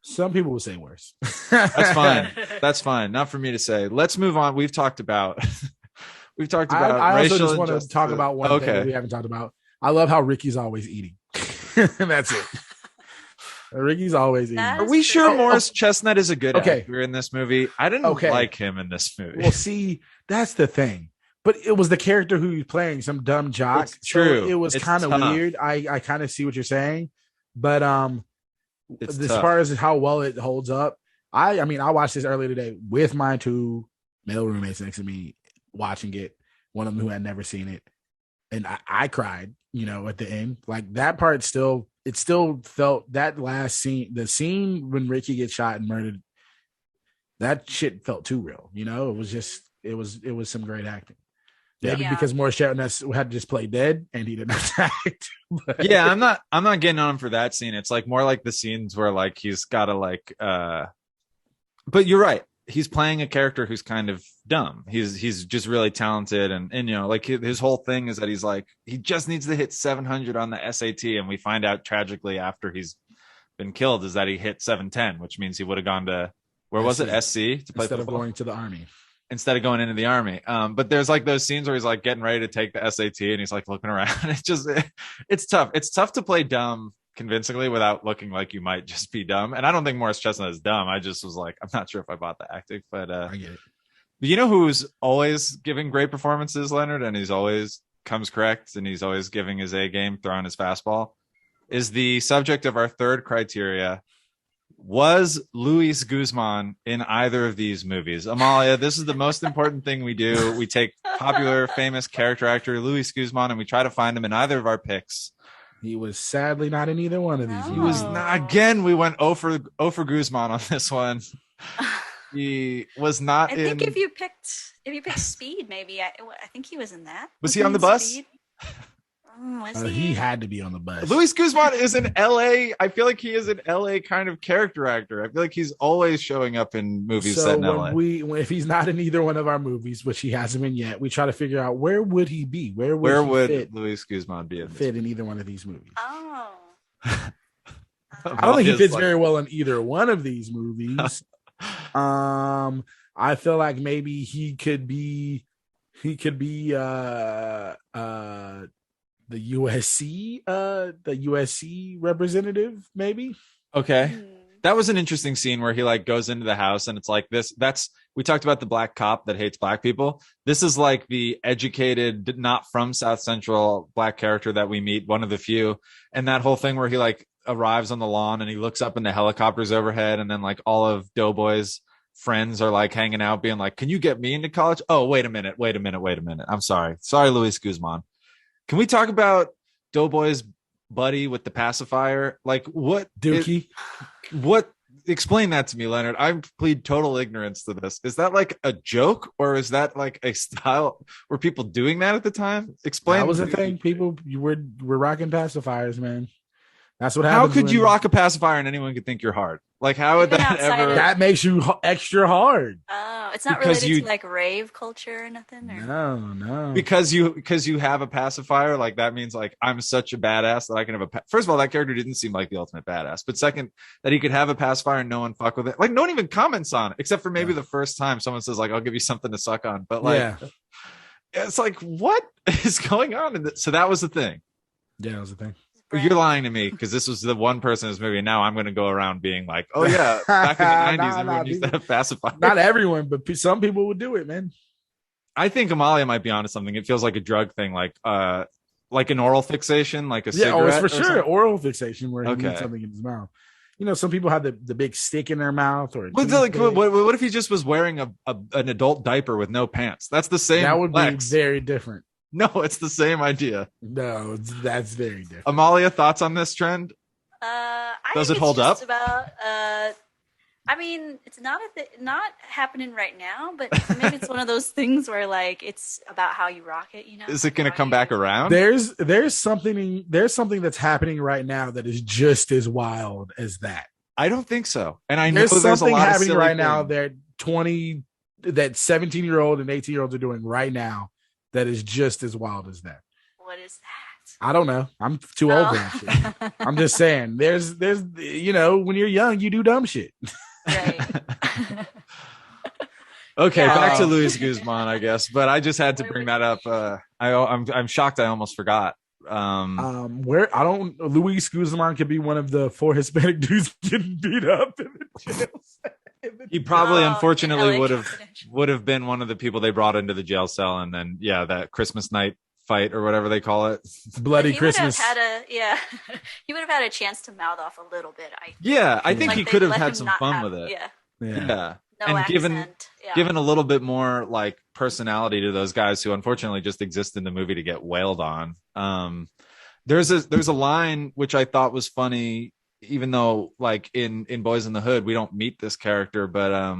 Some people would say worse. That's fine. That's fine. Not for me to say. Let's move on. We've talked about I also just want to talk about one thing that we haven't talked about. I love how Ricky's always eating. That's it. Ricky's always eating. Are we sure Morris Chestnut is a good actor in this movie? I didn't like him in this movie. Well, see, that's the thing. But it was the character who he was playing, some dumb jock. It's true. So it was kind of weird. I kind of see what you're saying. But as far as how well it holds up, I mean, I watched this earlier today with my two male roommates next to me watching it. One of them who had never seen it, and I cried. You know, at the end, like that part it still felt that last scene, the scene when Ricky gets shot and murdered. That shit felt too real. You know, it was just it was some great acting. Maybe because Morris Chestnut had to just play dead and he didn't act. Yeah, I'm not getting on him for that scene. It's like more like the scenes where like he's gotta like but you're right. He's playing a character who's kind of dumb. He's just really talented and you know, like his whole thing is that he's like he just needs to hit 700 on the SAT, and we find out tragically after he's been killed is that he hit 710, which means he would have gone to was it SC to play instead football? Of going to the army. Instead of going into the army. But there's like those scenes where he's like getting ready to take the SAT and he's like looking around. It's tough. It's tough to play dumb convincingly without looking like you might just be dumb. And I don't think Morris Chestnut is dumb. I just was like, I'm not sure if I bought the acting, but I get it. But you know who's always giving great performances, Leonard, and he's always comes correct and he's always giving his A game, throwing his fastball? is the subject of our third criteria. Was Luis Guzman in either of these movies? Amalia, this is the most important thing we do. We take popular, famous character actor Luis Guzman and we try to find him in either of our picks. He was sadly not in either one of these. He was not. Again, we went 0 for Guzman on this one. He was not I think if you picked Speed, maybe I think he was in that. Was he on the bus? Speed? Was he? He had to be on the bus. Luis Guzman is an LA. I feel like he is an LA kind of character actor. I feel like he's always showing up in movies set in LA. If he's not in either one of our movies, which he hasn't been yet, we try to figure out where would he be? Where would Luis Guzman be in either one of these movies? Oh. I don't think he fits very well in either one of these movies. I feel like maybe he could be the USC representative, maybe. Okay. That was an interesting scene where he like goes into the house and it's like this. We talked about the black cop that hates black people. This is like the educated, not from South Central black character that we meet, one of the few. And that whole thing where he like arrives on the lawn and he looks up and the helicopter's overhead. And then like all of Doughboy's friends are like hanging out being like, can you get me into college? Oh, wait a minute. I'm sorry. Sorry, Luis Guzman. Can we talk about Doughboy's buddy with the pacifier? Like what? Dookie? Explain that to me, Leonard. I plead total ignorance to this. Is that like a joke or is that like a style? Were people doing that at the time? Explain. That was a thing. People were rocking pacifiers, man. That's what happens. How could you rock a pacifier and anyone could think you're hard? Like, how would that ever? That makes you extra hard. Oh, it's not related to like rave culture or nothing. Or? No. Because you have a pacifier, like that means like I'm such a badass that I can have First of all, that character didn't seem like the ultimate badass. But second, that he could have a pacifier and no one fuck with it. Like no one even comments on it, except for maybe the first time someone says like, "I'll give you something to suck on." But like, it's like, what is going on? So that was the thing. Yeah, that was the thing. You're lying to me because this was the one person in this movie. And now I'm going to go around being like, oh, yeah, back in the 90s, everyone used to have pacifiers. Not everyone, but some people would do it, man. I think Amalia might be onto something. It feels like a drug thing, like an oral fixation, like a cigarette. Yeah, it's for sure something. Oral fixation where he needs something in his mouth. You know, some people have the big stick in their mouth. Or what if he just was wearing an adult diaper with no pants? That's the same. That would be very different. No, it's the same idea. No, that's very different. Amalia, thoughts on this trend? Does it hold up? I mean, it's not happening right now, but maybe it's one of those things where like it's about how you rock it. You know, is it going to come back around? There's something that's happening right now that is just as wild as that. I don't think so, and I know there's a lot happening right things. now that 17-year-old and 18-year-olds are doing right now. That is just as wild as that. What is that? I don't know. I'm too old for that shit. I'm just saying. There's you know, when you're young, you do dumb shit. Right. Okay, back to Luis Guzman, I guess. But I just had to bring that up. I'm shocked. I almost forgot. Luis Guzman could be one of the 4 Hispanic dudes getting beat up in the jail. He probably, unfortunately, would have been one of the people they brought into the jail cell, and then that Christmas night fight or whatever they call it, bloody Christmas. He would have had a chance to mouth off a little bit. I think he could have had some fun with it. Yeah. No and accent. given a little bit more like personality to those guys who unfortunately just exist in the movie to get wailed on. There's a line which I thought was funny. Even though like in Boyz in the Hood, we don't meet this character, but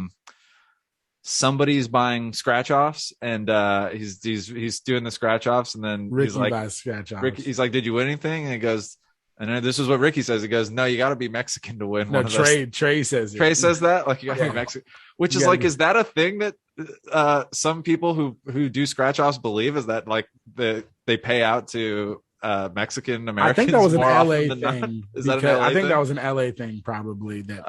somebody's buying scratch offs and he's doing the scratch offs. And then Ricky he's like, buys scratch offs. He's like, did you win anything? And he goes, and then this is what Ricky says. He goes, no, you got to be Mexican to win. No, Trey says it. Trey says that, like, you got to be Mexican, which is like, is that a thing that some people who do scratch offs believe, is that like they pay out to Mexican Americans? I think that was an LA thing. Is that an LA I think thing? that was an LA thing, probably. That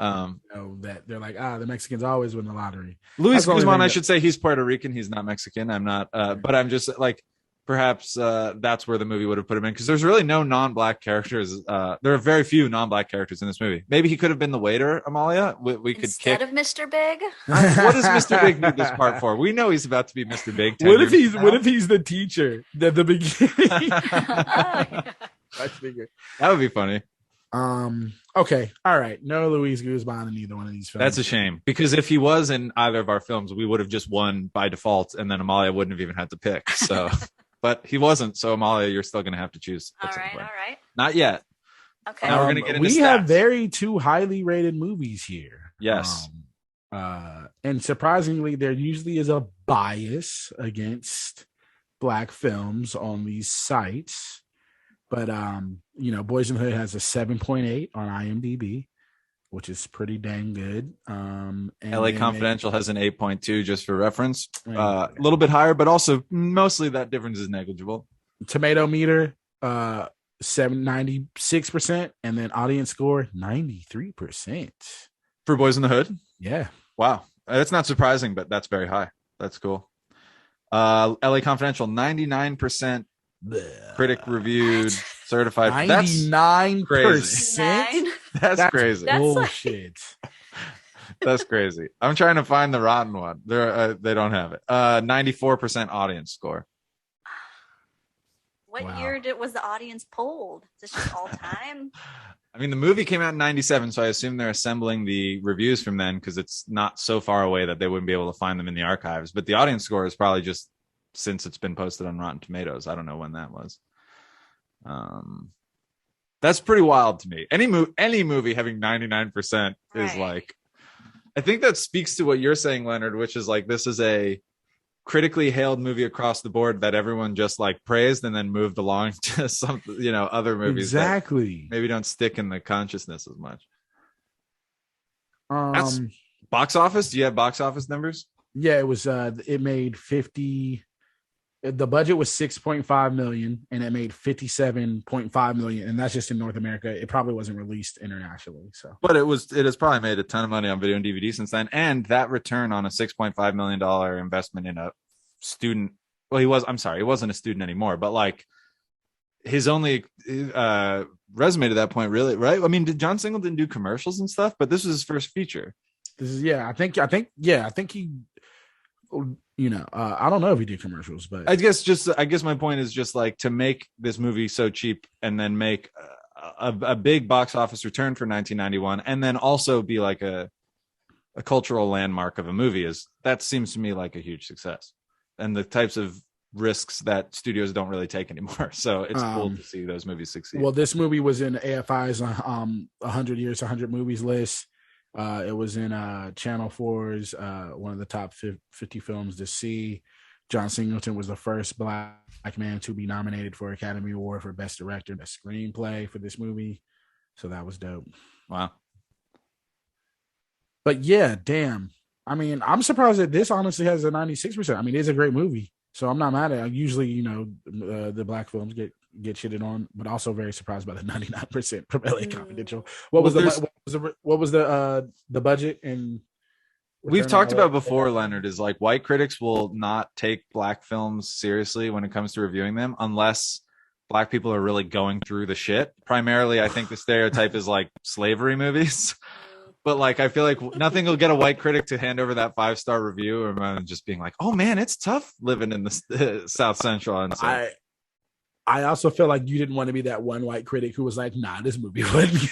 that they're like, the Mexicans always win the lottery. Luis Guzman, I should say, he's Puerto Rican. He's not Mexican. I'm not. But I'm just like, perhaps that's where the movie would have put him in, because there's really no non-black characters. There are very few non-black characters in this movie. Maybe he could have been the waiter, Amalia. We could instead of Mr. Big. What does Mr. Big need this part for? We know he's about to be Mr. Big. What if he's the teacher at the beginning? That would be funny. Okay. All right. No Luis Guzman in either one of these films. That's a shame, because if he was in either of our films, we would have just won by default, and then Amalia wouldn't have even had to pick. So, but he wasn't. So Amalia, you're still going to have to choose. All right. Not yet. Okay. Now we're going to get into we stats. have very two highly rated movies here. Yes. And surprisingly, there usually is a bias against Black films on these sites. But Boyz n the Hood has a 7.8 on IMDb, which is pretty dang good. And LA Confidential has an 8.2, just for reference. A little bit higher, but also mostly that difference is negligible. Tomato meter, 96%, and then audience score 93% for Boyz n the Hood. Yeah. Wow, that's not surprising, but that's very high. That's cool. LA Confidential 99%. Critic reviewed, certified. 99%. That's crazy. That's crazy. Bullshit. That's crazy. I'm trying to find the rotten one. They don't have it. 94% audience score. What year was the audience polled? Is this just all time? I mean, the movie came out in 97, so I assume they're assembling the reviews from then, because it's not so far away that they wouldn't be able to find them in the archives. But the audience score is probably just since it's been posted on Rotten Tomatoes. I don't know when that was. That's pretty wild to me. Any movie having 99% is like, I think that speaks to what you're saying, Leonard, which is like, this is a critically hailed movie across the board that everyone just like praised and then moved along to some, other movies exactly that maybe don't stick in the consciousness as much. That's box office. Do you have box office numbers? Yeah, it was it made 50. The budget was 6.5 million and it made 57.5 million, and that's just in North America. It probably wasn't released internationally. So, but it has probably made a ton of money on video and DVD since then. And that return on a $6.5 million investment in a student. Well, he wasn't a student anymore, but like his only resume to that point, really, right? I mean, did John Singleton do commercials and stuff? But this was his first feature. I think he. I don't know if he did commercials, but I guess my point is just like to make this movie so cheap and then make a big box office return for 1991, and then also be like a cultural landmark of a movie that seems to me like a huge success, and the types of risks that studios don't really take anymore. So it's cool to see those movies succeed. Well, this movie was in AFI's 100 Years, 100 Movies list. It was in Channel 4's one of the top 50 films to see. John Singleton was the first Black man to be nominated for Academy Award for Best Director, Best Screenplay for this movie. So that was dope. Wow. But yeah, damn. I mean, I'm surprised that this honestly has a 96%. I mean, it's a great movie, so I'm not mad at it. Usually, the Black films get shitted on, but also very surprised by the 99% from LA Confidential. What was the budget? And we've talked about before, Leonard, is like white critics will not take Black films seriously when it comes to reviewing them unless Black people are really going through the shit. Primarily, I think the stereotype is like slavery movies. But like, I feel like nothing will get a white critic to hand over that 5-star review, or just being like, "Oh man, it's tough living in the South Central." And so, I also feel like you didn't want to be that one white critic who was like, "Nah, this movie wasn't."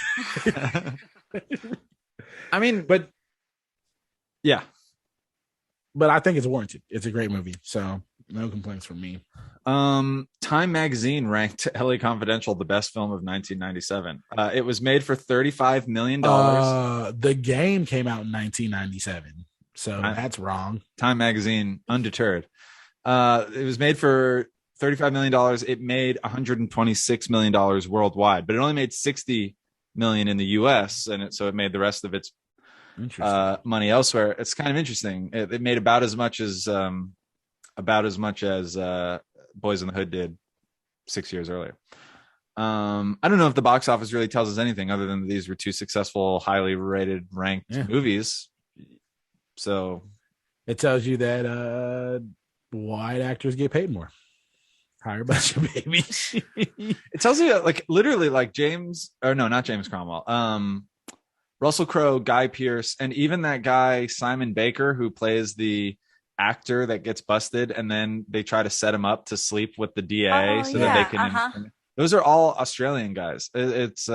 I mean, but yeah, but I think it's warranted. It's a great movie, so no complaints from me. Time magazine ranked LA Confidential the best film of 1997. It was made for $35 million. The Game came out in 1997, so that's wrong. Time magazine, undeterred. It was made for $35 million. It made $126 million worldwide, but it only made $60 million in the US, and so it made the rest of its money elsewhere. It's kind of interesting. It made about as much as Boyz n the Hood did 6 years earlier. I don't know if the box office really tells us anything other than these were two successful, highly rated, ranked movies. So it tells you that white actors get paid more. Higher budget, baby. It tells you like literally like not James Cromwell. Russell Crowe, Guy Pearce, and even that guy Simon Baker who plays the actor that gets busted, and then they try to set him up to sleep with the DA that they can. Those are all Australian guys. It's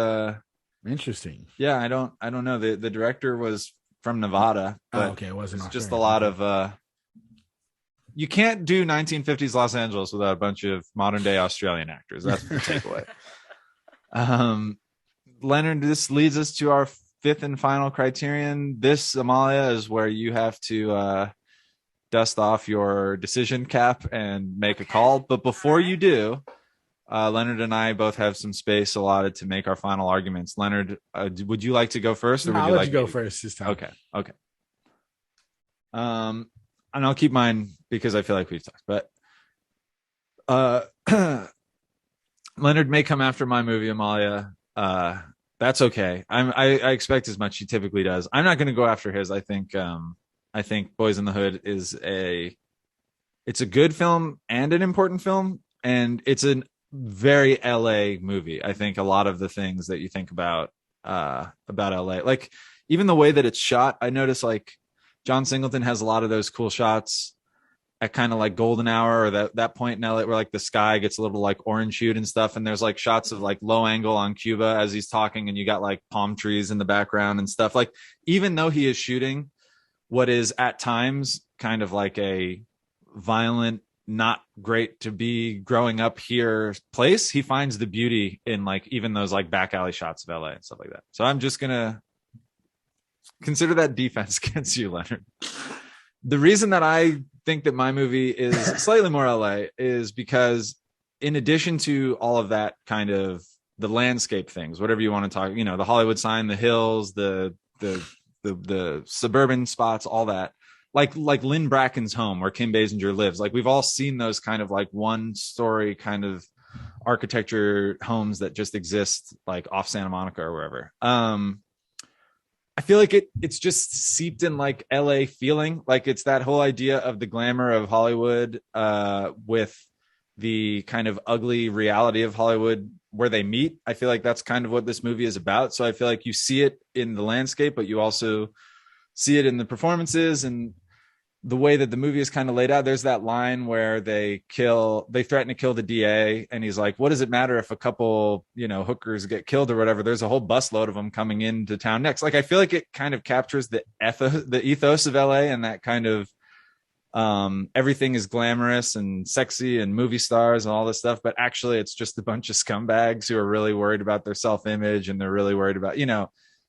Interesting. Yeah, I don't know. The director was from Nevada, but okay, it wasn't it's just a Australian. lot of you can't do 1950s Los Angeles without a bunch of modern day Australian actors. That's the takeaway. Leonard, this leads us to our fifth and final criterion. This, Amalia, is where you have to dust off your decision cap and make a call. But before you do, Leonard and I both have some space allotted to make our final arguments. Leonard, would you like to go first, or would I'll you let like you go first this time? Okay. And I'll keep mine because I feel like we've talked. But Leonard may come after my movie, Amalia. That's okay. I expect as much. He typically does. I'm not going to go after his. I think Boys in the Hood is it's a good film and an important film, and it's a very LA movie. I think a lot of the things that you think about LA, like even the way that it's shot, I notice like John Singleton has a lot of those cool shots at kind of like golden hour or that point in LA where like the sky gets a little like orange hued and stuff. And there's like shots of like low angle on Cuba as he's talking, and you got like palm trees in the background and stuff. Like, even though he is shooting what is at times kind of like a violent, not great to be growing up here place, he finds the beauty in like even those like back alley shots of LA and stuff like that. So I'm just gonna consider that defense against you, Leonard. The reason that I think that my movie is slightly more LA is because in addition to all of that kind of the landscape things, whatever you want to talk, the Hollywood sign, the hills, the suburban spots, all that, like Lynn Bracken's home where Kim Basinger lives. Like we've all seen those kind of like one story kind of architecture homes that just exist like off Santa Monica or wherever. I feel like it's just seeped in like LA feeling. Like it's that whole idea of the glamour of Hollywood with the kind of ugly reality of Hollywood where they meet. I feel like that's kind of what this movie is about. So I feel like you see it in the landscape, but you also see it in the performances and the way that the movie is kind of laid out. There's that line where they threaten to kill the DA, and he's like, what does it matter if a couple, hookers get killed or whatever? There's a whole busload of them coming into town next. Like, I feel like it kind of captures the ethos of LA, and that kind of everything is glamorous and sexy and movie stars and all this stuff, but actually it's just a bunch of scumbags who are really worried about their self-image, and they're really worried about,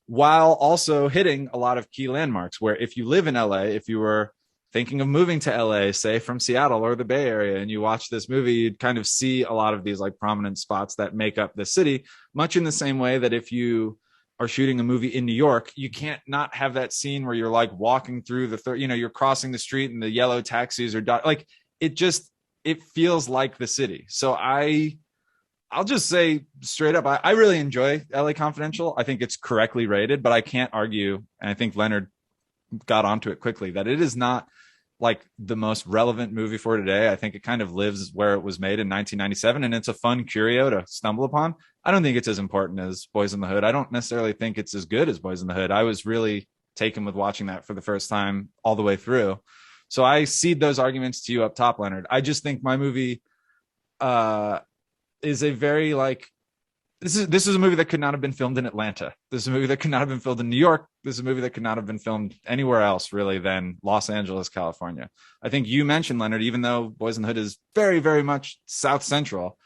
while also hitting a lot of key landmarks where if you live in LA, if you were thinking of moving to LA, say from Seattle or the Bay Area, and you watch this movie, you'd kind of see a lot of these like prominent spots that make up the city, much in the same way that if you are shooting a movie in New York, you can't not have that scene where you're like walking through you're crossing the street and the yellow taxis are like it feels like the city. So I'll just say straight up, I really enjoy LA Confidential. I think it's correctly rated, but I can't argue, and I think Leonard got onto it quickly, that it is not like the most relevant movie for today. I think it kind of lives where it was made in 1997, and it's a fun curio to stumble upon. I don't think it's as important as Boys in the Hood. I don't necessarily think it's as good as Boys in the Hood. I was really taken with watching that for the first time all the way through. So I cede those arguments to you up top, Leonard. I just think my movie is a very like, this is a movie that could not have been filmed in Atlanta. This is a movie that could not have been filmed in New York. This is a movie that could not have been filmed anywhere else really than Los Angeles, California. I think you mentioned, Leonard, even though Boys in the Hood is very, very much South Central,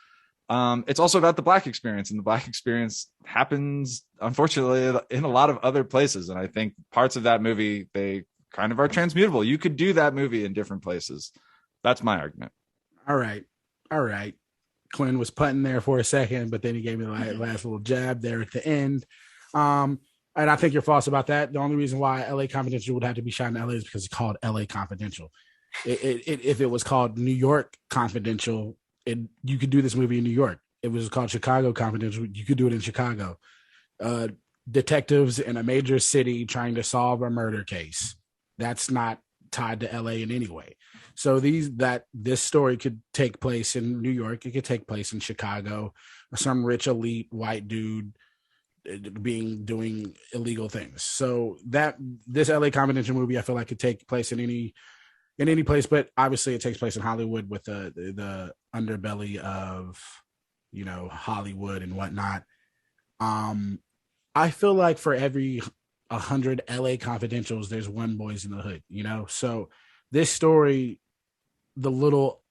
it's also about the Black experience, and the Black experience happens, unfortunately, in a lot of other places. And I think parts of that movie, they kind of are transmutable. You could do that movie in different places. That's my argument. All right. Quinn was punting there for a second, but then he gave me the last little jab there at the end. And I think you're false about that. The only reason why LA Confidential would have to be shot in LA is because it's called LA Confidential. If it was called New York Confidential, you could do this movie in New York. If it was called Chicago Confidential, you could do it in Chicago. Detectives in a major city trying to solve a murder case. That's not tied to LA in any way. So this story could take place in New York. It could take place in Chicago, or some rich elite white dude doing illegal things. So this LA Confidential movie, I feel like could take place in any place, but obviously it takes place in Hollywood with the underbelly of Hollywood and whatnot. I feel like for every 100 LA confidentials, there's one Boys in the Hood, So this story, the little,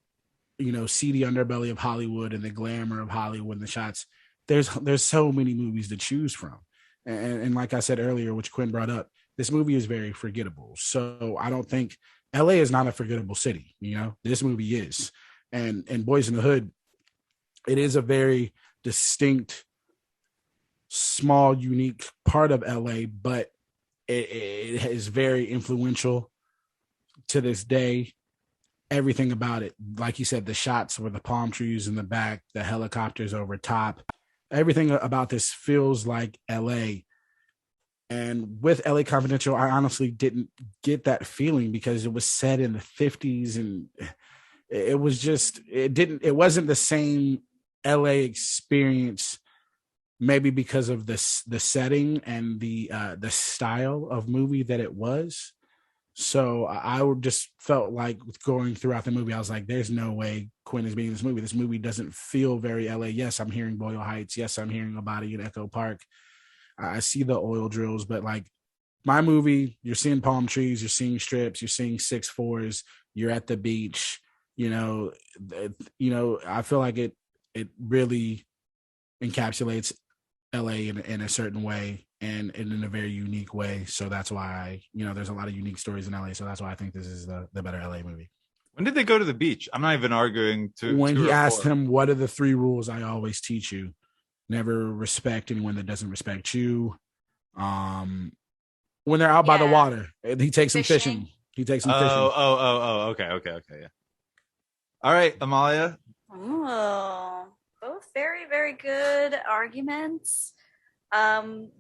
seedy underbelly of Hollywood and the glamour of Hollywood and the shots, there's so many movies to choose from. And like I said earlier, which Quinn brought up, this movie is very forgettable. So I don't think LA is not a forgettable city. This movie is. And Boys in the Hood, it is a very distinct, small, unique part of LA, but it is very influential to this day. Everything about it, like you said, the shots with the palm trees in the back, the helicopters over top, everything about this feels like LA. And with LA Confidential, I honestly didn't get that feeling because it was set in the 50s and it wasn't the same LA experience, maybe because of the setting and the style of movie that it was. So I just felt like going throughout the movie, I was like, there's no way Quinn is being in this movie. This movie doesn't feel very LA. Yes, I'm hearing Boyle Heights. Yes, I'm hearing a body in Echo Park. I see the oil drills, but like my movie, you're seeing palm trees, you're seeing strips, you're seeing 6-4s, you're at the beach. I feel like it really encapsulates LA in a certain way and in a very unique way. So that's why, there's a lot of unique stories in LA. So that's why I think this is the better LA movie. When did they go to the beach? I'm not even arguing when he asked him, what are the 3 rules I always teach you? Never respect anyone that doesn't respect you. When they're out by the water, he takes them fishing. He takes them fishing. Okay. Yeah. All right, Amalia. Oh, both very, very good arguments.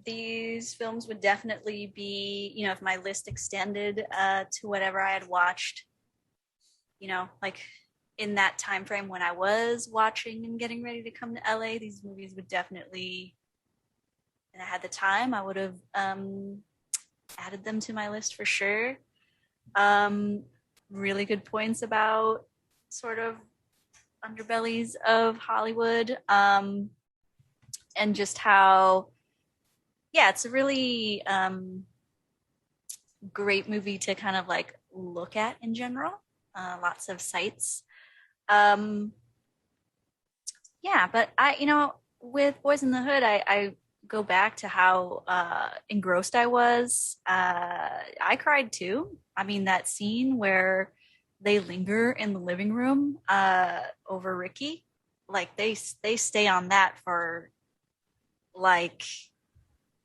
These films would definitely be, if my list extended to whatever I had watched, like in that time frame when I was watching and getting ready to come to LA, these movies would definitely, and I had the time, I would have added them to my list for sure. Really good points about sort of underbellies of Hollywood, and just how, it's a really great movie to kind of like look at in general. Lots of sights. But with Boys in the Hood, I go back to how engrossed I was. I cried too. I mean, that scene where they linger in the living room over Ricky, like they stay on that for like,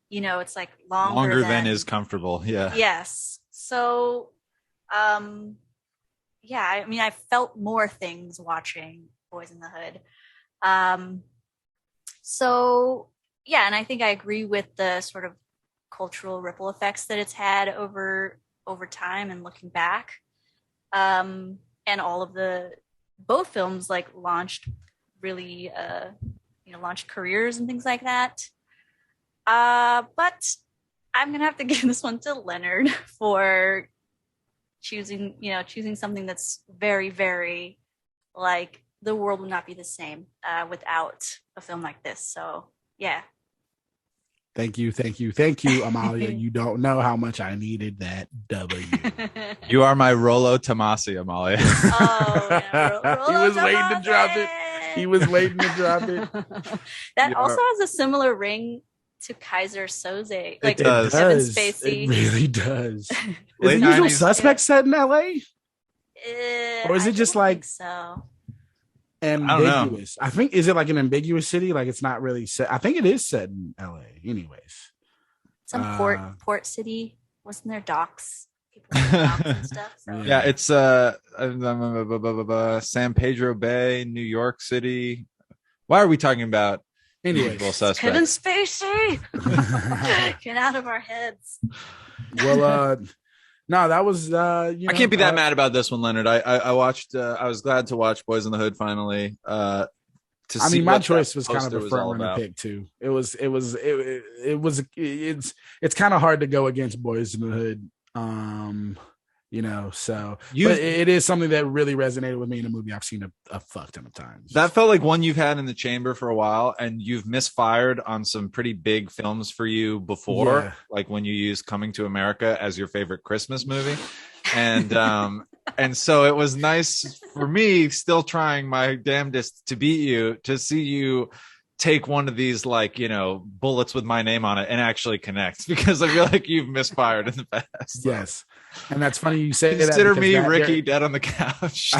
it's like longer than is comfortable. Yeah. Yes. So, I mean, I felt more things watching Boys in the Hood. And I think I agree with the sort of cultural ripple effects that it's had over time and looking back. And all of both films like launched really, launched careers and things like that. But I'm going to have to give this one to Leonard for choosing something that's very, very like the world would not be the same without a film like this. So, yeah. Thank you, Amalia. You don't know how much I needed that W. You are my Rolo Tomasi, Amalia. Oh, yeah. He was waiting to drop it. That also has a similar ring to Kaiser Soze. Like it does. Kevin Spacey. It really does. Is The Usual Suspect set in LA? Or is it just like so? Ambiguous. I think is it like an ambiguous city? Like it's not really set. I think it is set in LA. Anyways, some port city. Wasn't there docks? People docks and stuff. So. Yeah, it's San Pedro Bay, New York City. Why are we talking about Usual Suspect? Kevin Spacey. Get out of our heads. Well, no, that was I can't be that mad about this one, Leonard. I watched. I was glad to watch Boys in the Hood finally. My choice was kind of a front runner pick too. It's kind of hard to go against Boys in the Hood. So but it is something that really resonated with me in a movie I've seen a fuck ton of times. That felt like one you've had in the chamber for a while, and you've misfired on some pretty big films for you before, like when you used Coming to America as your favorite Christmas movie. And and so it was nice for me, still trying my damnedest to beat you, to see you take one of these, like, bullets with my name on it and actually connect, because I feel like you've misfired in the past. Yes. And that's funny you say Consider that. me Ricky dead on the couch.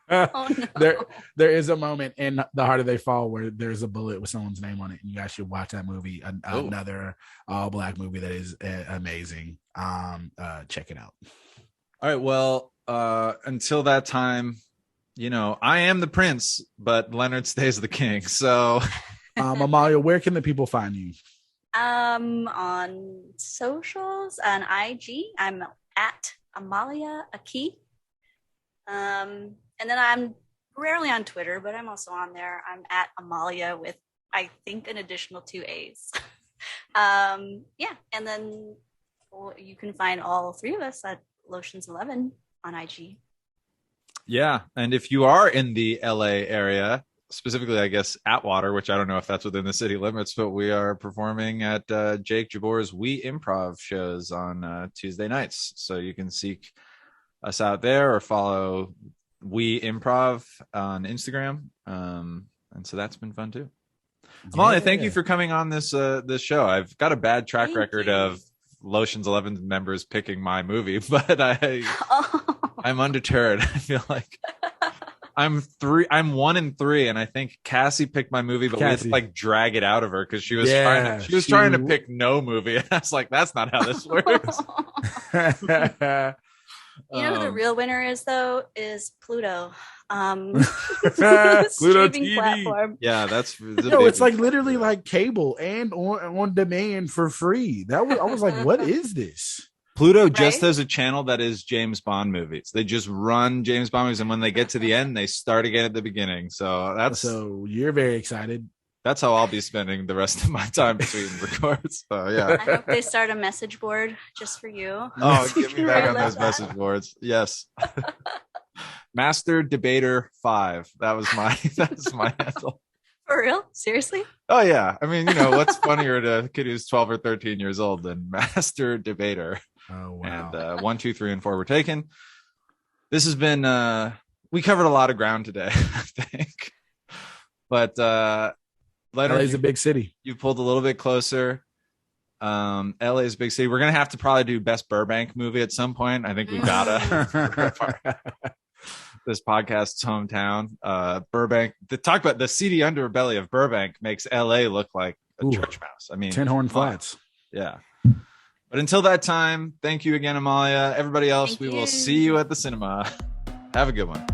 Oh, no. There is a moment in The Harder They Fall where there's a bullet with someone's name on it, and you guys should watch that movie. Another all black movie that is amazing. Check it out. All right, well, until that time, I am the prince, but Leonard stays the king. So Amalia, where can the people find you? On socials, on IG, I'm at Amalia Aquino. And then I'm rarely on Twitter, but I'm also on there. I'm at Amalia with, I think, an additional 2 A's. And then you can find all 3 of us at Lotions11 on IG. Yeah, and if you are in the LA area, specifically, I guess, Atwater, which I don't know if that's within the city limits, but we are performing at Jake Jabor's We Improv shows on Tuesday nights. So you can seek us out there or follow We Improv on Instagram. And so that's been fun too. Amalia, thank you for coming on this show. I've got a bad track record of Lotions 11 members picking my movie, but I'm undeterred. I feel like I'm 1 in 3, and I think Cassie picked my movie, but we had to like drag it out of her because she was trying to pick no movie. And I was like, that's not how this works. You know who the real winner is, though, is Pluto. Pluto TV platform. Yeah, that's it's like literally like cable and on demand for free. I was like, what is this? Pluto just has a channel that is James Bond movies. They just run James Bond movies, and when they get to the end, they start again at the beginning. So you're very excited. That's how I'll be spending the rest of my time between records. So yeah. I hope they start a message board just for you. Oh, get me back on those message boards. Yes. Master Debater 5. That was my handle. For real? Seriously? Oh yeah. I mean, what's funnier to a kid who's 12 or 13 years old than Master Debater? Oh wow. And 1, 2, 3, and 4 were taken. This has been we covered a lot of ground today, I think. But Leonard, LA's a big city. You pulled a little bit closer. LA's a big city. We're gonna have to probably do best Burbank movie at some point. I think we gotta. This podcast's hometown, Burbank. To talk about the seedy underbelly of Burbank makes LA look like a church mouse. I mean, Tin Horn Flats. Yeah. But until that time, thank you again, Amalia. Everybody else, we will see you at the cinema. Have a good one.